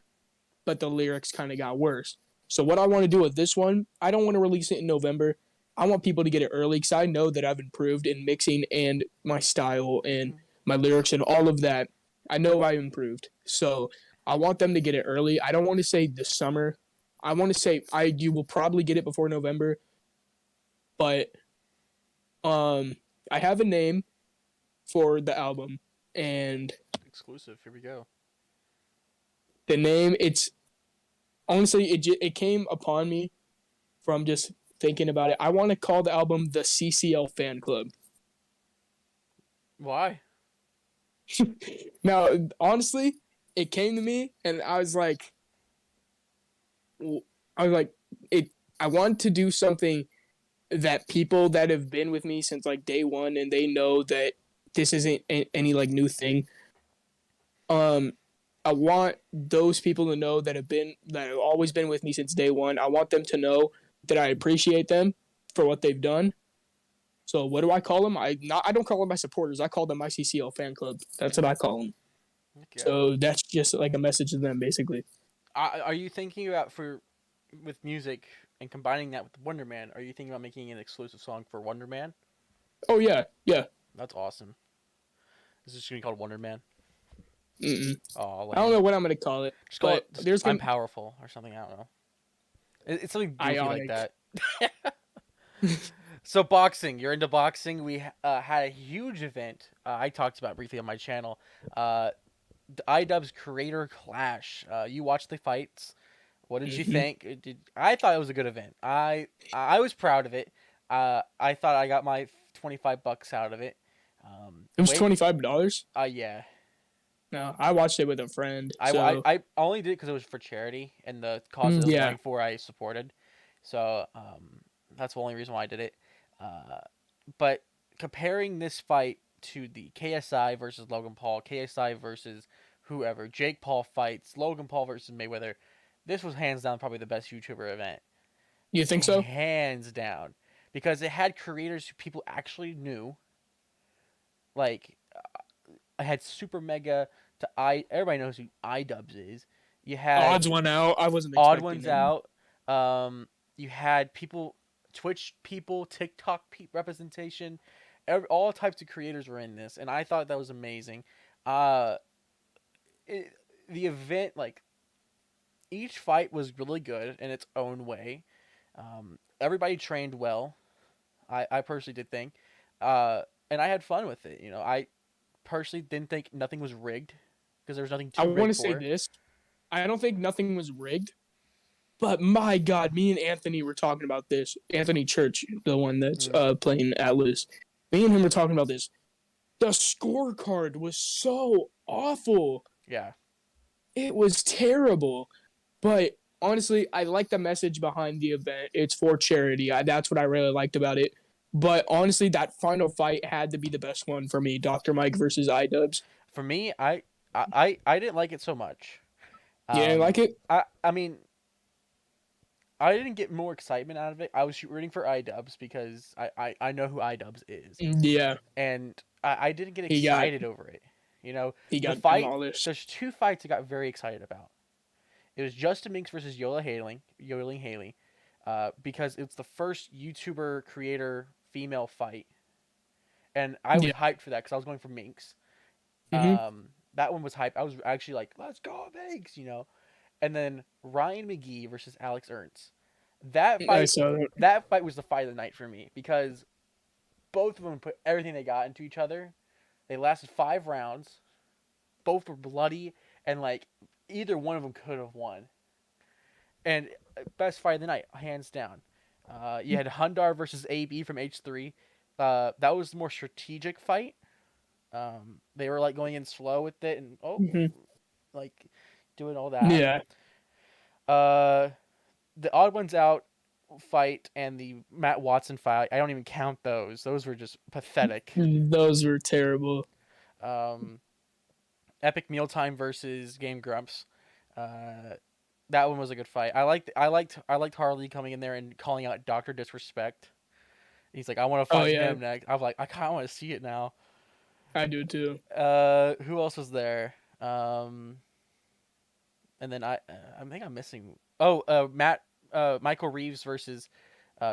but the lyrics kind of got worse. So what I want to do with this one, I don't want to release it in November. I want people to get it early because I know that I've improved in mixing and my style and my lyrics and all of that. I know I improved. So I want them to get it early. I don't want to say this summer. I want to say you will probably get it before November. But I have a name for the album, and Exclusive. Here we go. the name, it's honestly, it came upon me from just thinking about it. I want to call the album the CCL Fan Club. Why? Now, honestly, it came to me, and I was like, it. I want to do something that people that have been with me since like day one, and they know that this isn't any like new thing. I want those people to know that have always been with me since day one. I want them to know that I appreciate them for what they've done. So what do I call them? I don't call them my supporters. I call them my CCL fan club. That's what I call them. Okay. So that's just like a message to them, basically. Are you thinking about with music and combining that with Wonder Man? Are you thinking about making an exclusive song for Wonder Man? Oh yeah, yeah. That's awesome. Is this gonna be called Wonder Man? Mm-mm. Oh, I don't know what I'm gonna call it, just call but it. there's I'm gonna powerful or something. I don't know. It's something goofy like Ionic. that. So boxing, you're into boxing. We had a huge event. I talked about briefly on my channel. The iDubbbz Creator Clash. You watched the fights. What did you Mm-hmm. think? I thought it was a good event. I was proud of it. I thought I got my $25 out of it. It was Wait. $25. Yeah. No, I watched it with a friend. I, So I, I only did it because it was for charity and the cause it was yeah, going for I supported. So that's the only reason why I did it. But comparing this fight to the KSI versus Logan Paul, KSI versus whoever, Jake Paul fights, Logan Paul versus Mayweather, this was hands down probably the best YouTuber event. you think so? Hands down. Because it had creators who people actually knew. Like, I had Super Mega to everybody knows who iDubbbz is. You had Odds went out. I wasn't Odd expecting Ones him. Out. You had people, Twitch people, TikTok representation. All types of creators were in this, and I thought that was amazing. Uh, the event, like each fight, was really good in its own way. Everybody trained well. I personally did think, and I had fun with it. I personally didn't think nothing was rigged because there was nothing I to want rig to say for. this. I don't think nothing was rigged. But my God, me and Anthony were talking about this. Anthony Church, the one that's Mm, playing Atlas. Me and him were talking about this. The scorecard was so awful. yeah, It was terrible. But honestly, I like the message behind the event. It's for charity. That's what I really liked about it. But honestly, that final fight had to be the best one for me. Dr. Mike versus iDubbbz. for me, I didn't like it so much. You didn't like it? I mean, I didn't get more excitement out of it. I was rooting for iDubbbz because I know who iDubbbz is, Yeah. and I didn't get He got excited over it. he The got fight. demolished. There's two fights I got very excited about. It was Justin Minks versus Yodeling Haley, because it's the first YouTuber creator female fight, and I was Yeah. hyped for that because I was going for Minks. Mm-hmm. That one was hyped. I was actually like, "Let's go Minks," And then Ryan McGee versus Alex Ernst. That I fight, saw that. that fight was the fight of the night for me because both of them put everything they got into each other. They lasted 5 rounds. Both were bloody, and like either one of them could have won. And best fight of the night, hands down. You had Hundar versus AB from H3. That was the more strategic fight. They were like going in slow with it and Hmm. like doing all that. Yeah. Uh, the odd ones out fight and the Matt Watson fight, I don't even count those. Those were just pathetic. Those were terrible. Um, Epic Mealtime versus Game Grumps. That one was a good fight. I liked Harley coming in there and calling out Doctor Disrespect. He's like, I want to Oh fight yeah, him next. I'm like, I kind of want to see it now. I do too. Who else was there? And then I think I'm missing. Oh, Michael Reeves versus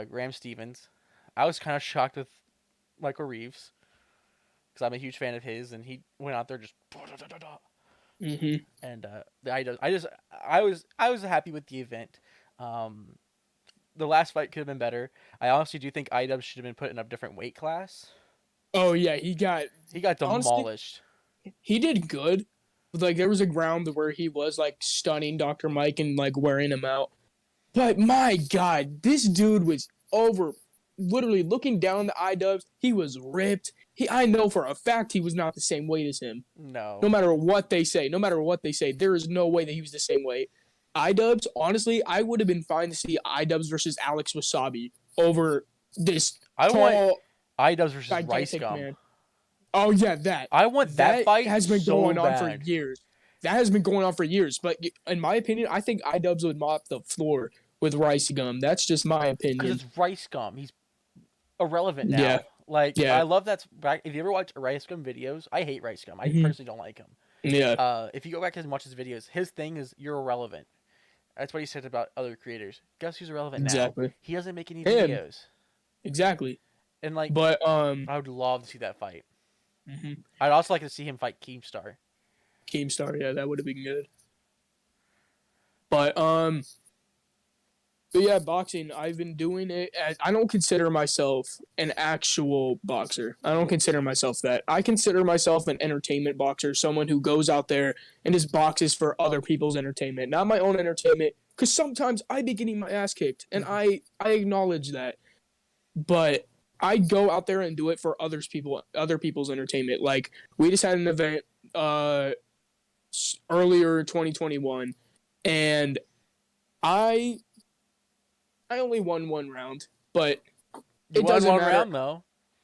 Graham Stevens. I was kind of shocked with Michael Reeves because I'm a huge fan of his, and he went out there just. Hmm. And I was happy with the event. The last fight could have been better. I honestly do think IW should have been put in a different weight class. Oh yeah, He got honestly, demolished. he did good. But, like there was a ground where he was like stunning Dr. Mike and like wearing him out. But my God, this dude was over. Literally looking down the IDubs, he was ripped. I know for a fact he was not the same weight as him. No. No matter what they say, there is no way that he was the same weight. IDubs, honestly, I would have been fine to see IDubs versus Alex Wasabi over this I tall, want IW versus Rice gigantic Gum. man. Oh yeah, that. I want that fight has been so going on bad. for years. That has been going on for years. But in my opinion, I think IDubs would mop the floor with Rice Gum. That's just my Because opinion. it's Rice Gum. He's irrelevant now. Yeah. Like, Yeah. I love that's back. If you ever watch Rice Gum videos, I hate Rice Gum. I Mhm. personally don't like him. Yeah. If you go back and watch his videos, his thing is you're irrelevant. That's what he said about other creators. Guess who's irrelevant now? Exactly. He doesn't make any Him. videos. Exactly. And like, But I would love to see that fight. mhm. I'd also like to see him fight Keemstar. Keemstar, yeah, that would have been good. But yeah, boxing, I've been doing it I don't consider myself an actual boxer. I don't consider myself that. I consider myself an entertainment boxer, someone who goes out there and just boxes for other people's entertainment, not my own entertainment, because sometimes I be getting my ass kicked, and I acknowledge that. But I go out there and do it for other people's entertainment. Like, we just had an event earlier 2021, and I only won one round, but You it won doesn't one matter. round though.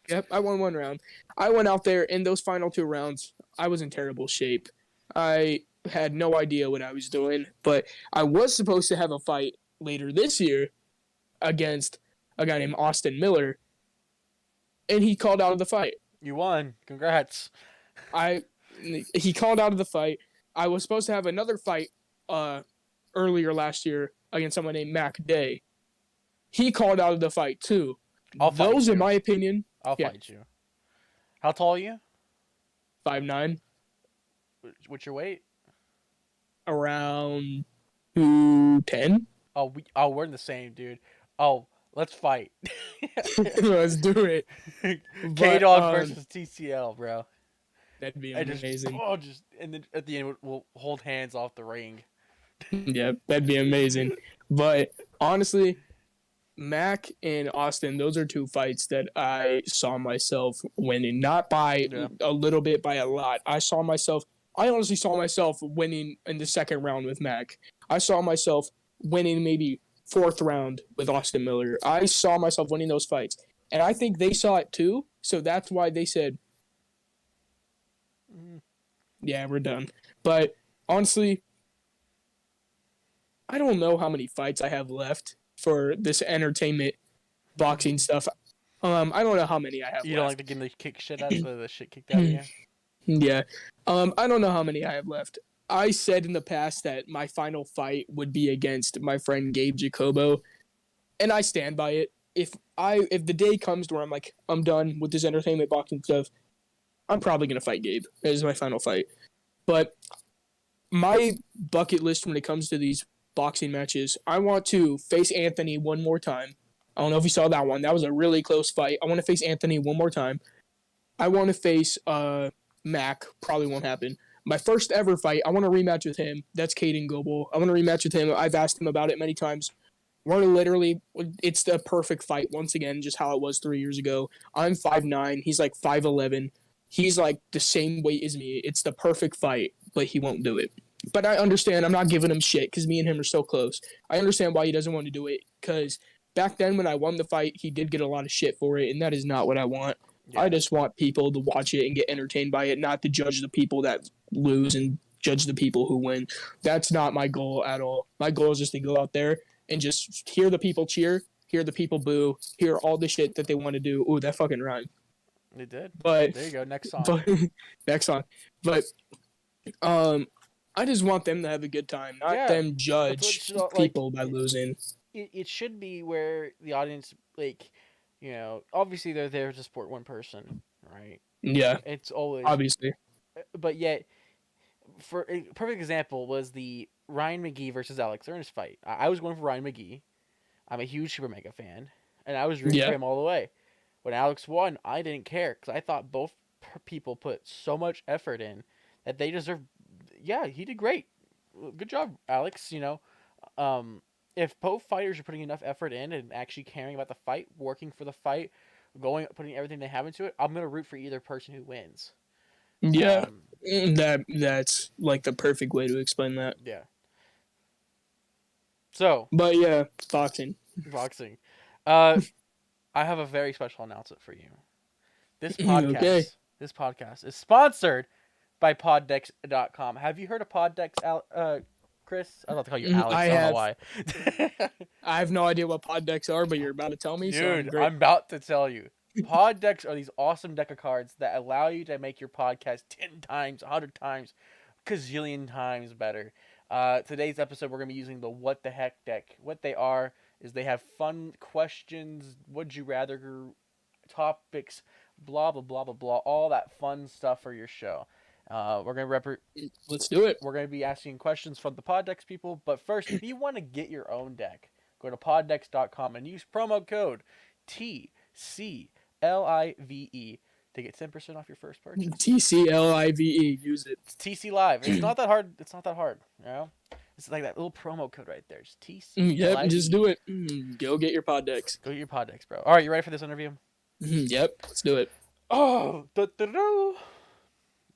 Yep, I won one round. I went out there in those final two rounds. I was in terrible shape. I had no idea what I was doing, but I was supposed to have a fight later this year against a guy named Austin Miller, and he called out of the fight. You won. Congrats. He called out of the fight. I was supposed to have another fight earlier last year against someone named Mac Day. He called out of the fight too. I'll fight Those, you. in my opinion, I'll yeah. fight you. How tall are you? 5'9", What's your weight? around 210. We're in the same, dude. Oh, let's fight. Let's do it. Kdog versus TCL, bro. That'd be And just, amazing. and then at the end we'll hold hands off the ring. Yeah, that'd be amazing. But honestly, Mac and Austin, those are two fights that I saw myself winning. Not by a little bit, by a lot. I honestly saw myself winning in the second round with Mac. I saw myself winning maybe fourth round with Austin Miller. I saw myself winning those fights. And I think they saw it too. So that's why they said, yeah, we're done. But honestly, I don't know how many fights I have left for this entertainment boxing stuff. I don't know how many I have You left. don't like to get the kick shit out of the shit kicked out of you? Yeah. I don't know how many I have left. I said in the past that my final fight would be against my friend Gabe Jacobo, and I stand by it. If the day comes to where I'm like, I'm done with this entertainment boxing stuff, I'm probably gonna fight Gabe. That is my final fight. But my bucket list when it comes to these boxing matches, I want to face Anthony one more time. I don't know if you saw that one. That was a really close fight. I want to face Anthony one more time. I want to face Mac. Probably won't happen. My first ever fight, I want to rematch with him. That's Kdog Townsend. I want to rematch with him. I've asked him about it many times. It's the perfect fight once again, just how it was 3 years ago. I'm 5'9", he's like 5'11". He's like the same weight as me. It's the perfect fight, but he won't do it. But I understand. I'm not giving him shit because me and him are so close. I understand why he doesn't want to do it because back then when I won the fight, he did get a lot of shit for it, and that is not what I want. Yeah. I just want people to watch it and get entertained by it, not to judge the people that lose and judge the people who win. That's not my goal at all. My goal is just to go out there and just hear the people cheer, hear the people boo, hear all the shit that they want to do. Ooh, that fucking rhymed. It did. But there you go. Next song. But next song. But I just want them to have a good time, not them judge people by losing. It should be where the audience, like, you know, obviously they're there to support one person, right? Yeah. It's always obviously. But yet, for a perfect example was the Ryan McGee versus Alex Ernst fight. I was going for Ryan McGee. I'm a huge Super Mega fan, and I was rooting for him all the way. When Alex won, I didn't care because I thought both people put so much effort in that they deserve. Yeah, he did great. Good job, Alex. You know, if both fighters are putting enough effort in and actually caring about the fight, working for the fight, putting everything they have into it, I'm gonna root for either person who wins. Yeah, that's like the perfect way to explain that. Yeah. So. But yeah, boxing. Boxing. I have a very special announcement for you. This podcast is sponsored by poddex.com. Have you heard of Poddex, Chris? I was about to call you Alex. I don't know why. I have no idea what Poddex are, but you're about to tell me. Dude, I'm about to tell you. Poddex are these awesome deck of cards that allow you to make your podcast 10 times, 100 times, gazillion times better. Today's episode, we're going to be using the What the Heck deck. What they are is they have fun questions, would you rather topics, blah, blah, blah, blah, blah, all that fun stuff for your show. We're going to Let's do it. We're going to be asking questions from the Poddex people. But first, if you want to get your own deck, go to poddex.com and use promo code TCLIVE to get 10% off your first purchase. TCLIVE. Use it. It's TC Live. It's not that hard. It's not that hard. You know? It's like that little promo code right there. It's TC. Yep, just do it. Go get your Poddex. Go get your Poddex, bro. All right, you ready for this interview? Yep, let's do it. Oh,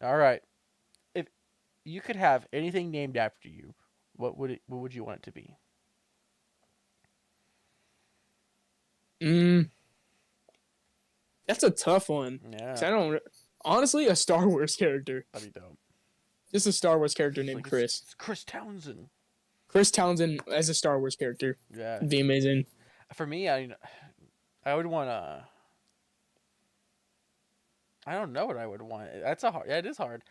all right. If you could have anything named after you, what would you want it to be? That's a tough one. Yeah. Honestly, a Star Wars character. That'd be dope. Just a Star Wars character named Chris. It's Chris Townsend. Chris Townsend as a Star Wars character. Yeah. It'd be amazing. For me, I would want I don't know what I would want. That's a hard. Yeah, it is hard.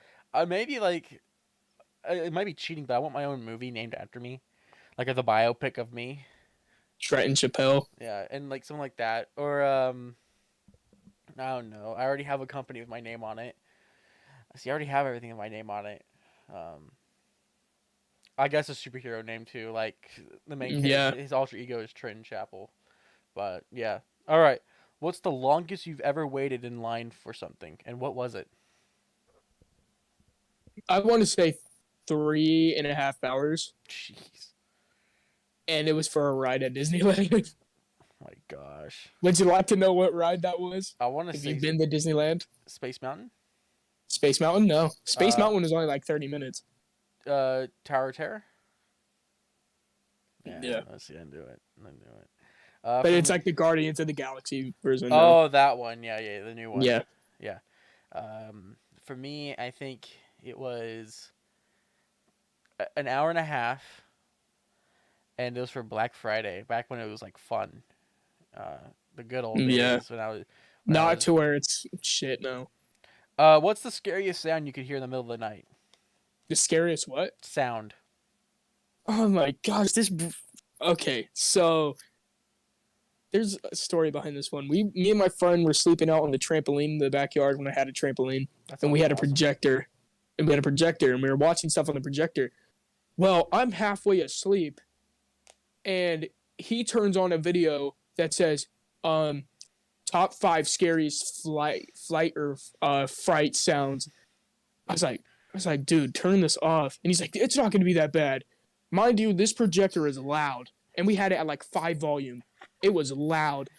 Maybe like it might be cheating, but I want my own movie named after me, like the biopic of me. Trenton Chappell. Yeah, and like something like that, or I don't know. I already have a company with my name on it. See, I already have everything with my name on it. I guess a superhero name too, like the main character. His alter ego is Trenton Chappell. But yeah. All right. What's the longest you've ever waited in line for something, and what was it? I want to say 3.5 hours. Jeez. And it was for a ride at Disneyland. Oh my gosh. Would you like to know what ride that was? I want to say. Have you been to Disneyland? Space Mountain? Space Mountain? No. Space Mountain was only like 30 minutes. Tower of Terror? Yeah. Let's see. I do it. But it's like the Guardians of the Galaxy version. Oh, that one. Yeah, the new one. Yeah. For me, I think it was an hour and a half, and it was for Black Friday, back when it was like fun. The good old days when I was. Not to where it's shit. No. What's the scariest sound you could hear in the middle of the night? The scariest what? Sound. Oh my gosh! Okay, so there's a story behind this one. Me and my friend were sleeping out on the trampoline in the backyard when I had a trampoline, and we had a projector, and we were watching stuff on the projector. Well, I'm halfway asleep, and he turns on a video that says, top 5 scariest fright sounds. I was like, was like, dude, turn this off. And he's like, it's not going to be that bad. Mind you, this projector is loud. And we had it at like 5 volume. It was loud.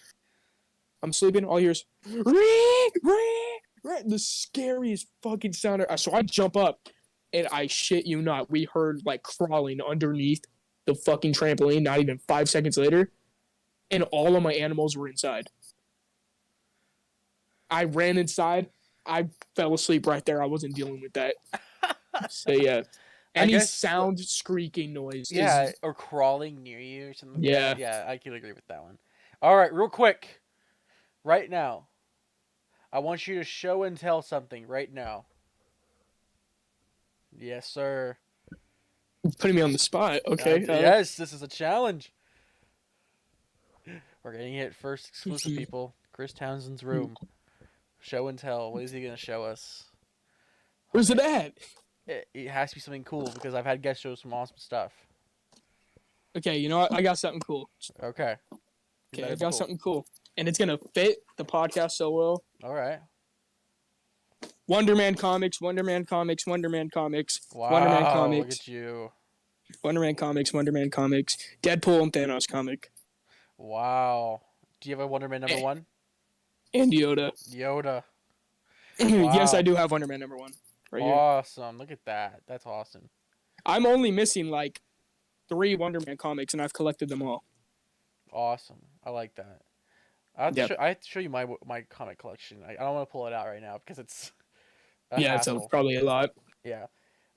I'm sleeping, all I hear is, the scariest fucking sound. So I jump up, and I shit you not, we heard like crawling underneath the fucking trampoline, not even 5 seconds later. And all of my animals were inside. I ran inside. I fell asleep right there. I wasn't dealing with that. So yeah, any sound, squeaking noise. Yeah, is, or crawling near you or something. Yeah. Like that. Yeah, I can agree with that one. All right, real quick, right now, I want you to show and tell something right now. Yes, sir. putting me on the spot. Okay. Yes, this is a challenge. We're getting it first exclusive, people. Chris Townsend's room. Show and tell. What is he gonna show us? Where's it at? It has to be something cool because I've had guests show some awesome stuff. Okay, you know what? I got something cool. Okay. Okay, I got something cool. And it's gonna fit the podcast so well. All right. Wonder Man comics, Wonder Man comics, Wonder Man comics, Wow, Wonder Man comics. Look at you. Wonder Man comics, Wonder Man comics, Deadpool and Thanos comic. Wow. Do you have a Wonder Man number 1? And Yoda. Yoda. Yes, I do have Wonder Man number 1. Right here. Awesome. Look at that. That's awesome. I'm only missing like 3 Wonder Man comics, and I've collected them all. Awesome. I like that. I have to show you my comic collection. I don't want to pull it out right now because it's a hassle. It's probably a lot. Yeah.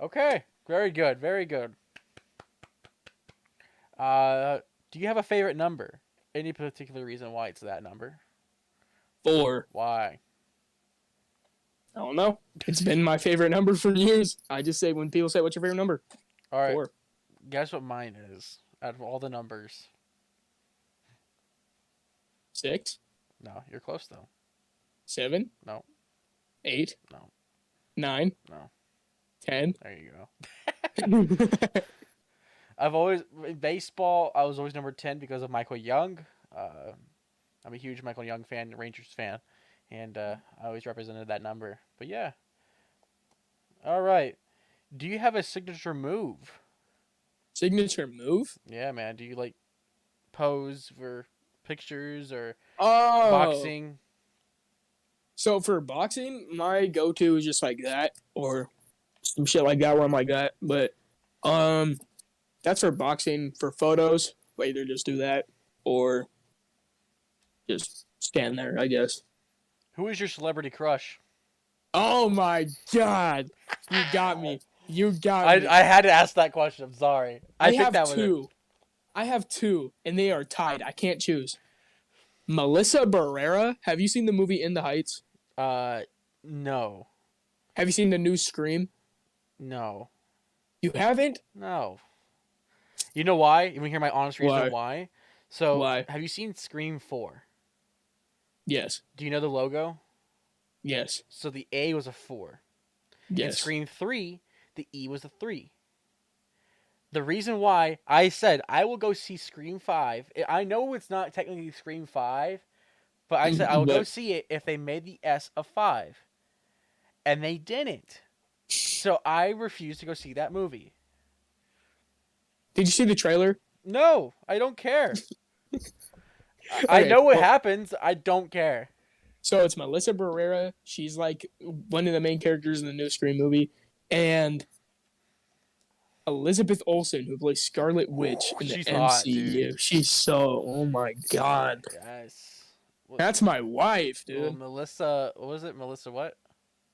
Okay. Very good. Very good. Do you have a favorite number? Any particular reason why it's that number? 4. Why? I don't know. It's been my favorite number for years. I just say when people say, "What's your favorite number?" All right. 4. Guess what mine is out of all the numbers? 6. No, you're close though. 7. No. 8. No. 9. No. 10. There you go. I've always in baseball. I was always number 10 because of Michael Young. I'm a huge Michael Young fan, Rangers fan, and I always represented that number. But yeah. All right. Do you have a signature move? Signature move? Yeah, man. Do you like pose for pictures or Oh, boxing? So for boxing, my go-to is just like that, or some shit like that where I'm like that. But that's for boxing. For photos, I either just do that or just stand there, I guess. Who is your celebrity crush? Oh my god, you got me. You got me. I had to ask that question. I'm sorry. I think have that was two. I have 2, and they are tied. I can't choose. Melissa Barrera. Have you seen the movie In the Heights? No. Have you seen the new Scream? No. You haven't? No. You know why? You want to hear my honest reason why? So, Why? have you seen Scream 4? Yes. Do you know the logo? Yes. So the A was a 4. Yes. In Scream 3, the E was a 3. The reason why I said I will go see Scream 5, I know it's not technically Scream 5, but I said I will go see it if they made the S a 5. And they didn't. So I refuse to go see that movie. Did you see the trailer? No, I don't care. I know what happens. I don't care. So it's Melissa Barrera. She's like one of the main characters in the new Scream movie. And Elizabeth Olsen, who plays Scarlet Witch in the MCU. Hot, dude. She's so, oh my god. Yes. That's my wife, dude. Well, Melissa, what was it? Melissa what?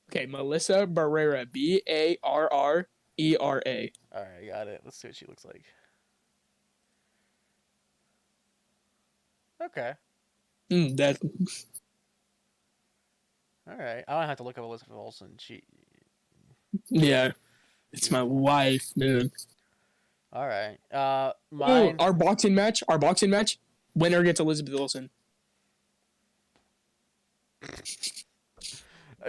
Okay, Melissa Barrera. Barrera. All right, I got it. Let's see what she looks like. Okay. That. All right. I don't have to look up Elizabeth Olsen. Yeah. It's my wife, dude. All right. Mine. Our boxing match. Winner gets Elizabeth Olsen.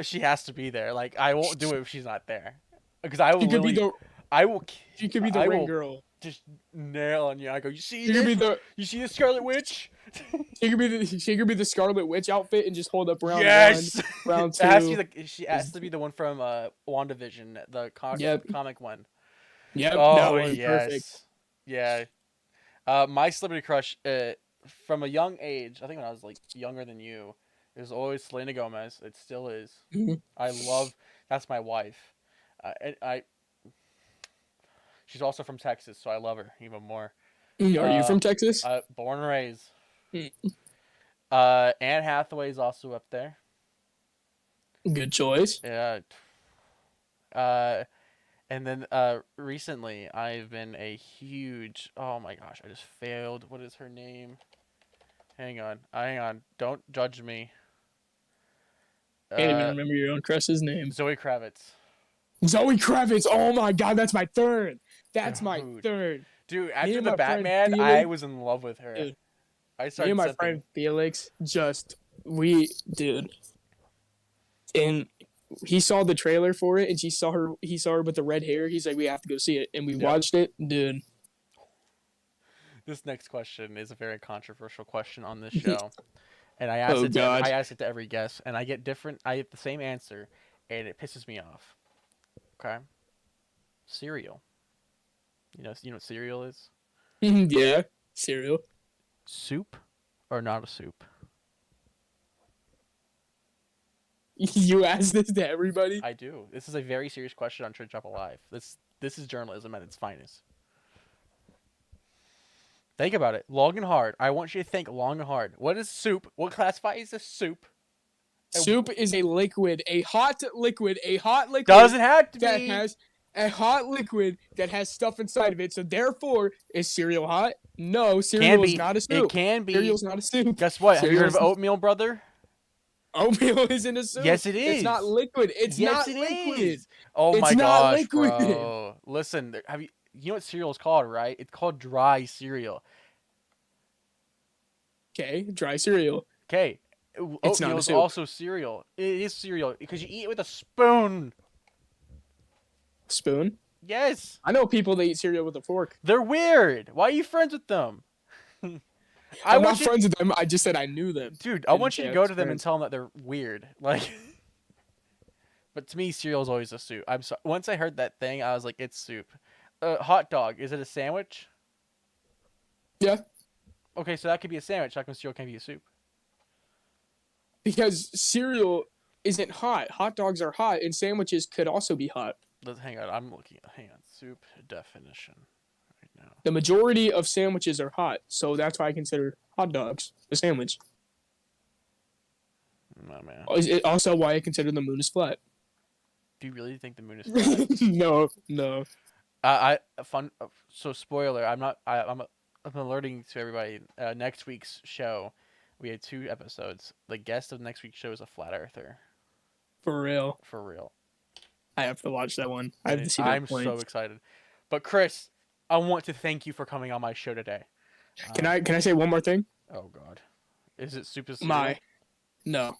She has to be there. Like I won't do it if she's not there, because I will. I will. She could be the I ring will girl. just nail on you. I go. You see She could this? be the You see the Scarlet Witch? she could be the Scarlet Witch outfit and just hold up round one, Yes. round It has to two. be the. She has to be the one from WandaVision, the Yep, comic one. yep, that Oh one, perfect. yes. Yeah. My celebrity crush, from a young age, I think when I was like younger than you, it was always Selena Gomez. It still is. Mhm. I love. That's my wife. And she's also from Texas, so I love her even more. Are you Uh, from Texas? Born and raised. Mm, Anne Hathaway is also up there. Good choice. Yeah. Uh, and then recently I've been a huge. Oh my gosh, I just failed. What is her name? Hang on, hang on. Don't judge me. Can't even Uh, remember your own crush's name. Zoe Kravitz. Zoe Kravitz. Oh my God, that's my third. That's my Dude, third. dude. Me After and the my friend Batman, I Felix. was in love with her. Dude, I me and started my something. friend Felix just dude, and he saw the trailer for it, and he saw her with the red hair. He's like, we have to go see it, and we Yep. watched it, dude. This next question is a very controversial question on this show, and I asked Oh it to God. every guest, and I get different. I get the same answer, and it pisses me off. Okay, cereal. You know what cereal is? Yeah, cereal. Soup or not a soup? You asked this to everybody. I do. This is a very serious question on Trenton Chappell Live. This is journalism at its finest. Think about it, long and hard. I want you to think long and hard. What is soup? What classifies as soup? Soup is a liquid, a hot liquid, Doesn't have to that be. has a hot liquid that has stuff inside of it. So therefore, is cereal hot? No, Can cereal is be. not a It soup. can be. Cereal's not a soup. Guess what? Have you heard Cereal's of oatmeal, brother? oatmeal isn't a soup. Yes, it It's not is. liquid. It's Yes, not it liquid. is. Oh It's my not gosh, liquid. bro. Listen, have you? You know what cereal is called, right? It's called dry cereal. Okay, dry cereal. Okay, It's not oatmeal a is soup. also cereal. It is cereal because you eat it with a spoon. Spoon. Yes, I know people that eat cereal with a fork. they're weird. Why are you friends with them? I I'm not want you, friends with them. I just said I knew them. dude. I I didn't want you say to I go was to them and friends. tell them that they're weird. Like, but to me, cereal is always a soup. I'm so, once I heard that thing, I was like, it's soup. Hot dog. Is it a sandwich? Yeah, Okay, so that could be a sandwich. How come cereal can't be a soup? because cereal isn't hot. Hot dogs are hot, and sandwiches could also be hot. Hang on. I'm looking. Hang on. Soup definition right now. The majority of sandwiches are hot, so that's why I consider hot dogs a sandwich. No man. Is it also why I consider the moon is flat? Do you really think the moon is flat? No, no. Fun. So spoiler. I'm not. I'm alerting to everybody. Next week's show, we had 2 episodes. The guest of next week's show is a flat earther. For real. For real. I have to watch that one. I have to see that I'm point. so excited. But Chris, I want to thank you for coming on my show today. Can I say one more thing? Oh God. Is it super cereal? My no.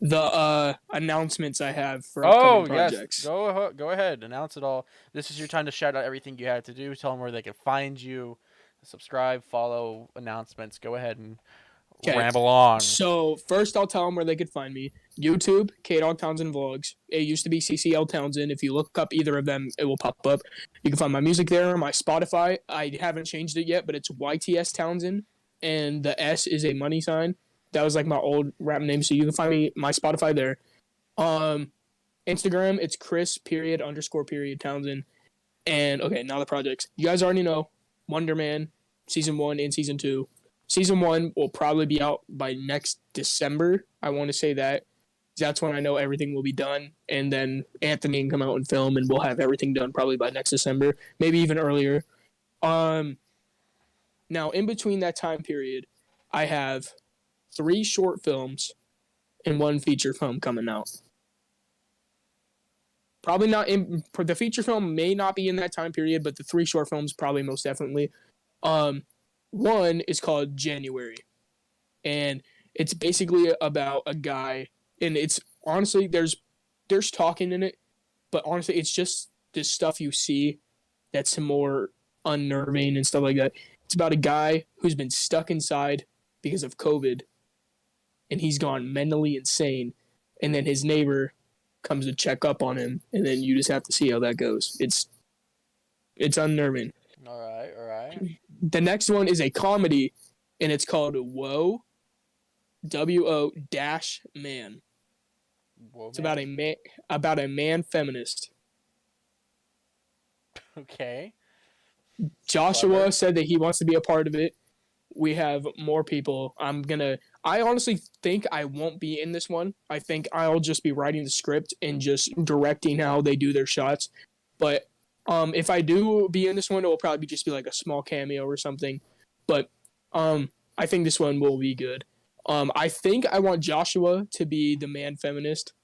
The announcements I have for Oh upcoming yes, projects. go ahead, announce it all. This is your time to shout out everything you had to do. Tell them where they can find you, subscribe, follow, announcements. Go ahead and Okay. ramble on. So first, I'll tell them where they could find me. YouTube, Kdog Townsend Vlogs. It used to be CCL Townsend. If you look up either of them, it will pop up. You can find my music there. My Spotify, I haven't changed it yet, but it's YTS Townsend, and the S is a money sign. That was like my old rap name, so you can find me my Spotify there. Instagram, it's Chris_Townsend. And okay, now the projects. You guys already know Wonder Man season 1 and season 2. Season 1 will probably be out by next December. I want to say that. That's when I know everything will be done. And then Anthony can come out and film, and we'll have everything done probably by next December, maybe even earlier. Now, in between that time period, I have 3 short films and 1 feature film coming out. Probably not in the feature film may not be in that time period, but the 3 short films probably most definitely. One is called January, and it's basically about a guy, and it's honestly there's talking in it, but honestly it's just the stuff you see that's more unnerving and stuff like that. It's about a guy who's been stuck inside because of COVID, and he's gone mentally insane. And then his neighbor comes to check up on him, and then you just have to see how that goes. It's unnerving. All right, all right. The next one is a comedy, and it's called Whoa, WO dash man. Whoa, It's man. about a man feminist. Okay. Joshua Clever. said that he wants to be a part of it. We have more people. I honestly think I won't be in this one. I think I'll just be writing the script and just directing how they do their shots. But if I do be in this one, it will probably just be like a small cameo or something. But I think this one will be good. I think I want Joshua to be the man feminist.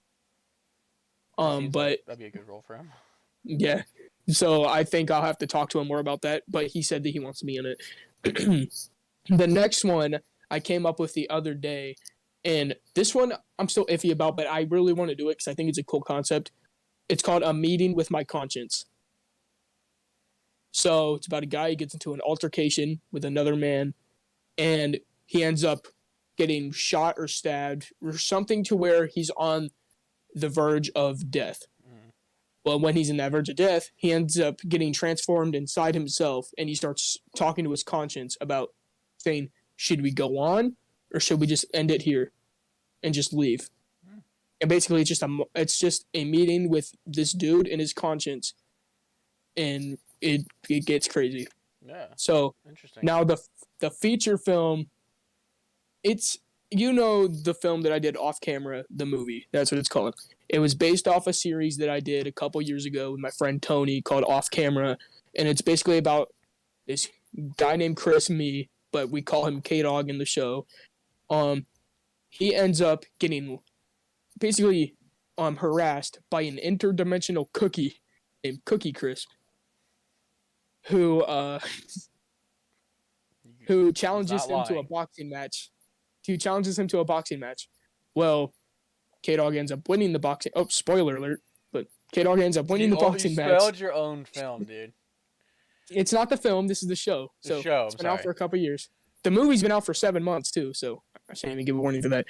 Seems But like that'd be a good role for him. yeah. So I think I'll have to talk to him more about that. But he said that he wants to be in it. The next one I came up with the other day, and this one I'm still iffy about, but I really want to do it because I think it's a cool concept. It's called A Meeting with My Conscience. So it's about a guy who gets into an altercation with another man, and he ends up getting shot or stabbed or something to where he's on the verge of death. Mm. Well, when he's in that verge of death, he ends up getting transformed inside himself, and he starts talking to his conscience about saying, should we go on or should we just end it here and just leave? Mm. And basically, it's just a meeting with this dude and his conscience, and it gets crazy. Yeah. So Interesting. now the feature film, it's the film that I did off camera, the movie. That's what it's called. It was based off a series that I did a couple years ago with my friend Tony called Off Camera, and it's basically about this guy named Chris, me, but we call him Kdog in the show. He ends up getting basically harassed by an interdimensional cookie named Cookie Crisp, who challenges him to a boxing match. Well, Kdog ends up winning the boxing. Oh, spoiler alert! But Kdog ends up winning the boxing match. You spoiled your own film, dude. It's not the film. This is the show. The show. It's been out for a couple years. The movie's been out for 7 months too, so I shouldn't even give a warning for that.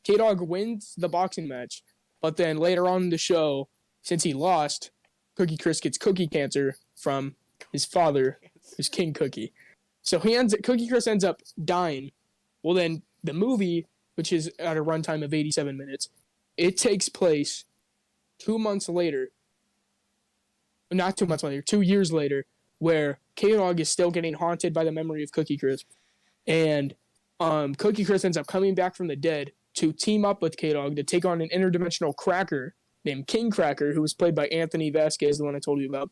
Kdog wins the boxing match, but then later on in the show, since he lost, Cookie Crisp gets cookie cancer from his father, who's King Cookie. So Cookie Crisp ends up dying. Well, then the movie, which is at a runtime of 87 minutes, it takes place 2 months later. Not 2 months later, 2 years later, where Kdog is still getting haunted by the memory of Cookie Crisp. And Cookie Crisp ends up coming back from the dead to team up with Kdog to take on an interdimensional cracker named King Cracker, who was played by Anthony Vasquez, the one I told you about.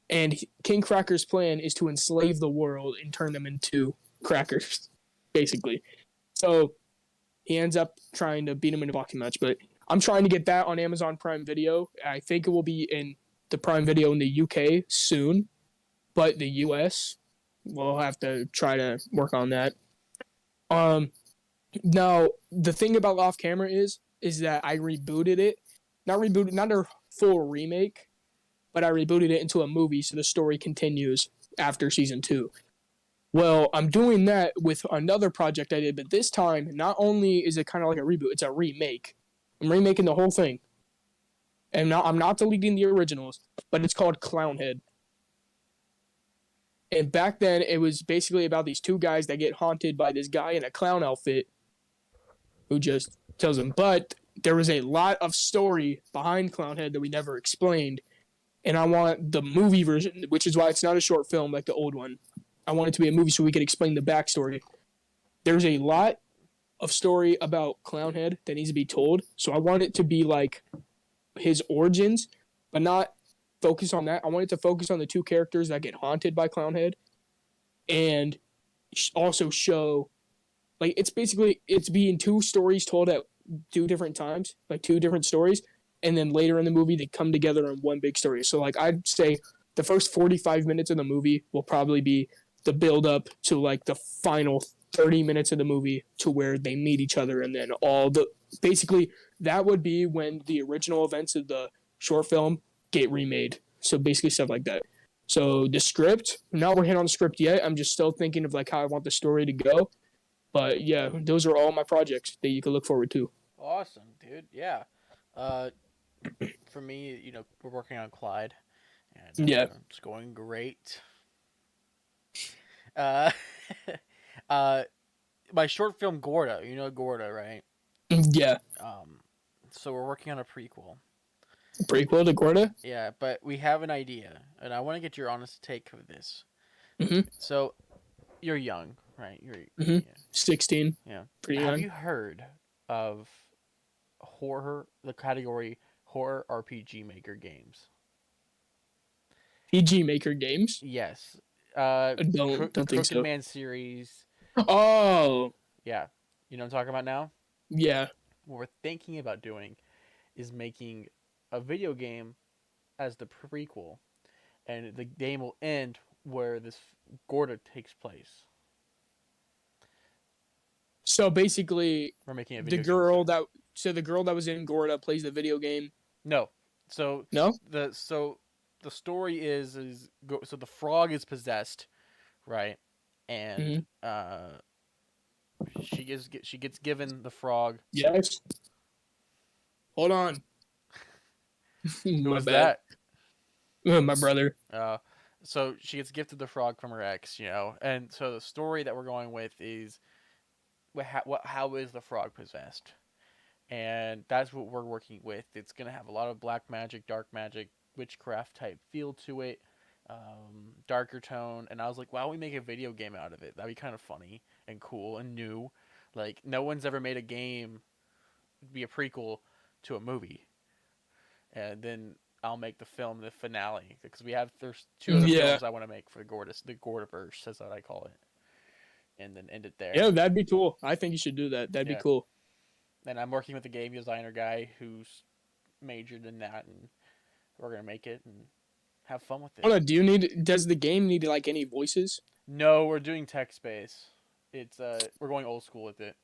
And King Cracker's plan is to enslave the world and turn them into crackers, basically. So he ends up trying to beat him in a boxing match. But I'm trying to get that on Amazon Prime Video. I think it will be in the Prime Video in the UK soon. But the US, we'll have to try to work on that. Now, the thing about Off Camera is that I rebooted it. Not a full remake, but I rebooted it into a movie so the story continues after season 2. Well, I'm doing that with another project I did, but this time, not only is it kind of like a reboot, it's a remake. I'm remaking the whole thing. And now I'm not deleting the originals, but it's called Clownhead. And back then, it was basically about these two guys that get haunted by this guy in a clown outfit who just tells them. But there was a lot of story behind Clownhead that we never explained. And I want the movie version, which is why it's not a short film like the old one. I want it to be a movie so we could explain the backstory. There's a lot of story about Clownhead that needs to be told. So I want it to be like his origins, but not focus on that. I want it to focus on the two characters that get haunted by Clownhead and also show, like, it's being two stories told at 2 different times, like 2 different stories. And then later in the movie, they come together in one big story. So, like, I'd say the first 45 minutes of the movie will probably be the build up to, like, the final 30 minutes of the movie to where they meet each other. And then basically that would be when the original events of the short film get remade. So basically stuff like that. So the script, I'm not working on the script yet. I'm just still thinking of like how I want the story to go. But yeah, those are all my projects that you can look forward to. Awesome, dude. Yeah. Uh, for me, we're working on Clyde, and Yeah, it's going great. Uh, uh, my short film Gorda. You know Gorda, right? yeah. Um, so we're working on a prequel. Prequel to Gorda. Yeah, but we have an idea, and I want to get your honest take of this. Mm-hmm. So you're young, right? You're Mm-hmm. yeah, 16, yeah. pretty Have young. you heard of horror? The category horror RPG Maker games. PG Maker Games. Yes. Don't think Crooked so. Man series. Oh, Yeah. You know what I'm talking about now? yeah. What we're thinking about doing is making a video game as the prequel, and the game will end where this Gorda takes place. So basically, We're making a the video game girl series. that so the girl that was in Gorda plays the video game. No. So No. the story so the frog is possessed, right? And Mm-hmm. she gets given the frog. Yes. Hold on. Who My was bad. that? My brother. Uh, so she gets gifted the frog from her ex, and so the story that we're going with is how is the frog possessed, and that's what we're working with. It's gonna have a lot of black magic, dark magic, witchcraft type feel to it, darker tone, and I was like, why don't we make a video game out of it? That'd be kind of funny and cool and new. Like no one's ever made a game be a prequel to a movie, and then I'll make the film the finale because there's two other Yeah. films I want to make for the Gordiverse, that's what I call it, and then end it there. Yeah, that'd be cool. I think you should do that. That'd be Yeah, cool. and I'm working with a game designer guy who's majored in that, and we're gonna make it and have fun with it. Hold on. Does the game need like any voices? No, we're doing text based. It's we're going old school with it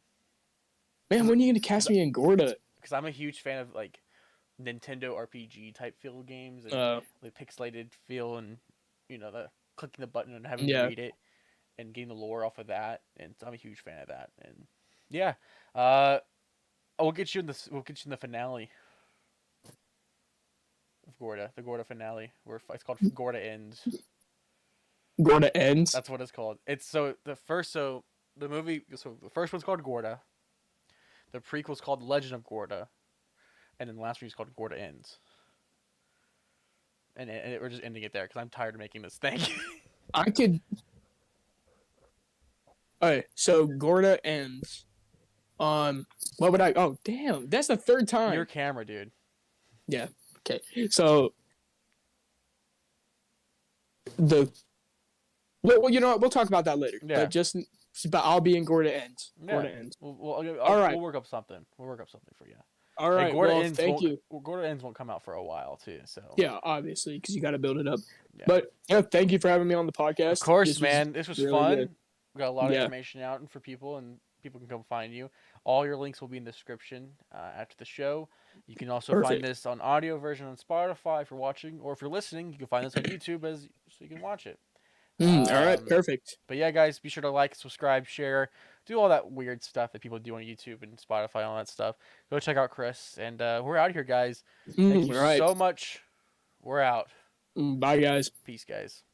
Man, because when are you gonna cast me in Gorda? I'm a huge fan of like Nintendo RPG type feel games and like pixelated feel, and the clicking the button and having to Yeah. read it and getting the lore off of that, and so I'm a huge fan of that. And yeah, uh, we'll get you in the finale of Gorda, the Gorda finale, where it's called Gorda Ends. Gorda ends. That's what it's called. It's so the movie, so the first one's called Gorda, the prequel's called Legend of Gorda, and then the last one's called Gorda Ends. And we're just ending it there because I'm tired of making this thing. I could. Alright, so Gorda ends. What would I? Oh, damn, that's the third time. Your camera, dude. Yeah. Okay. So the well, you know what? We'll talk about that later. Yeah. But I'll be in Gorda ends. Yeah. Gorda ends. All right. We'll work up something. We'll work up something for you. All right. Gorda Well, Ends thank you. Gorda Ends won't come out for a while too. So Yeah, obviously, because you got to build it up. Yeah. But yeah, thank you for having me on the podcast. Of course, man. This was really fun. good. We got a lot of Yeah. information out and for people, and people can come find you. All your links will be in the description after the show. You can also find Perfect. this on audio version on Spotify if you're watching, or if you're listening, you can find this on YouTube so you can watch it. All right. Perfect. But yeah, guys, be sure to like, subscribe, share, do all that weird stuff that people do on YouTube and Spotify and all that stuff. Go check out Chris, and we're out here, guys. Thank you All right. so much. We're out. Bye, guys. Peace, guys.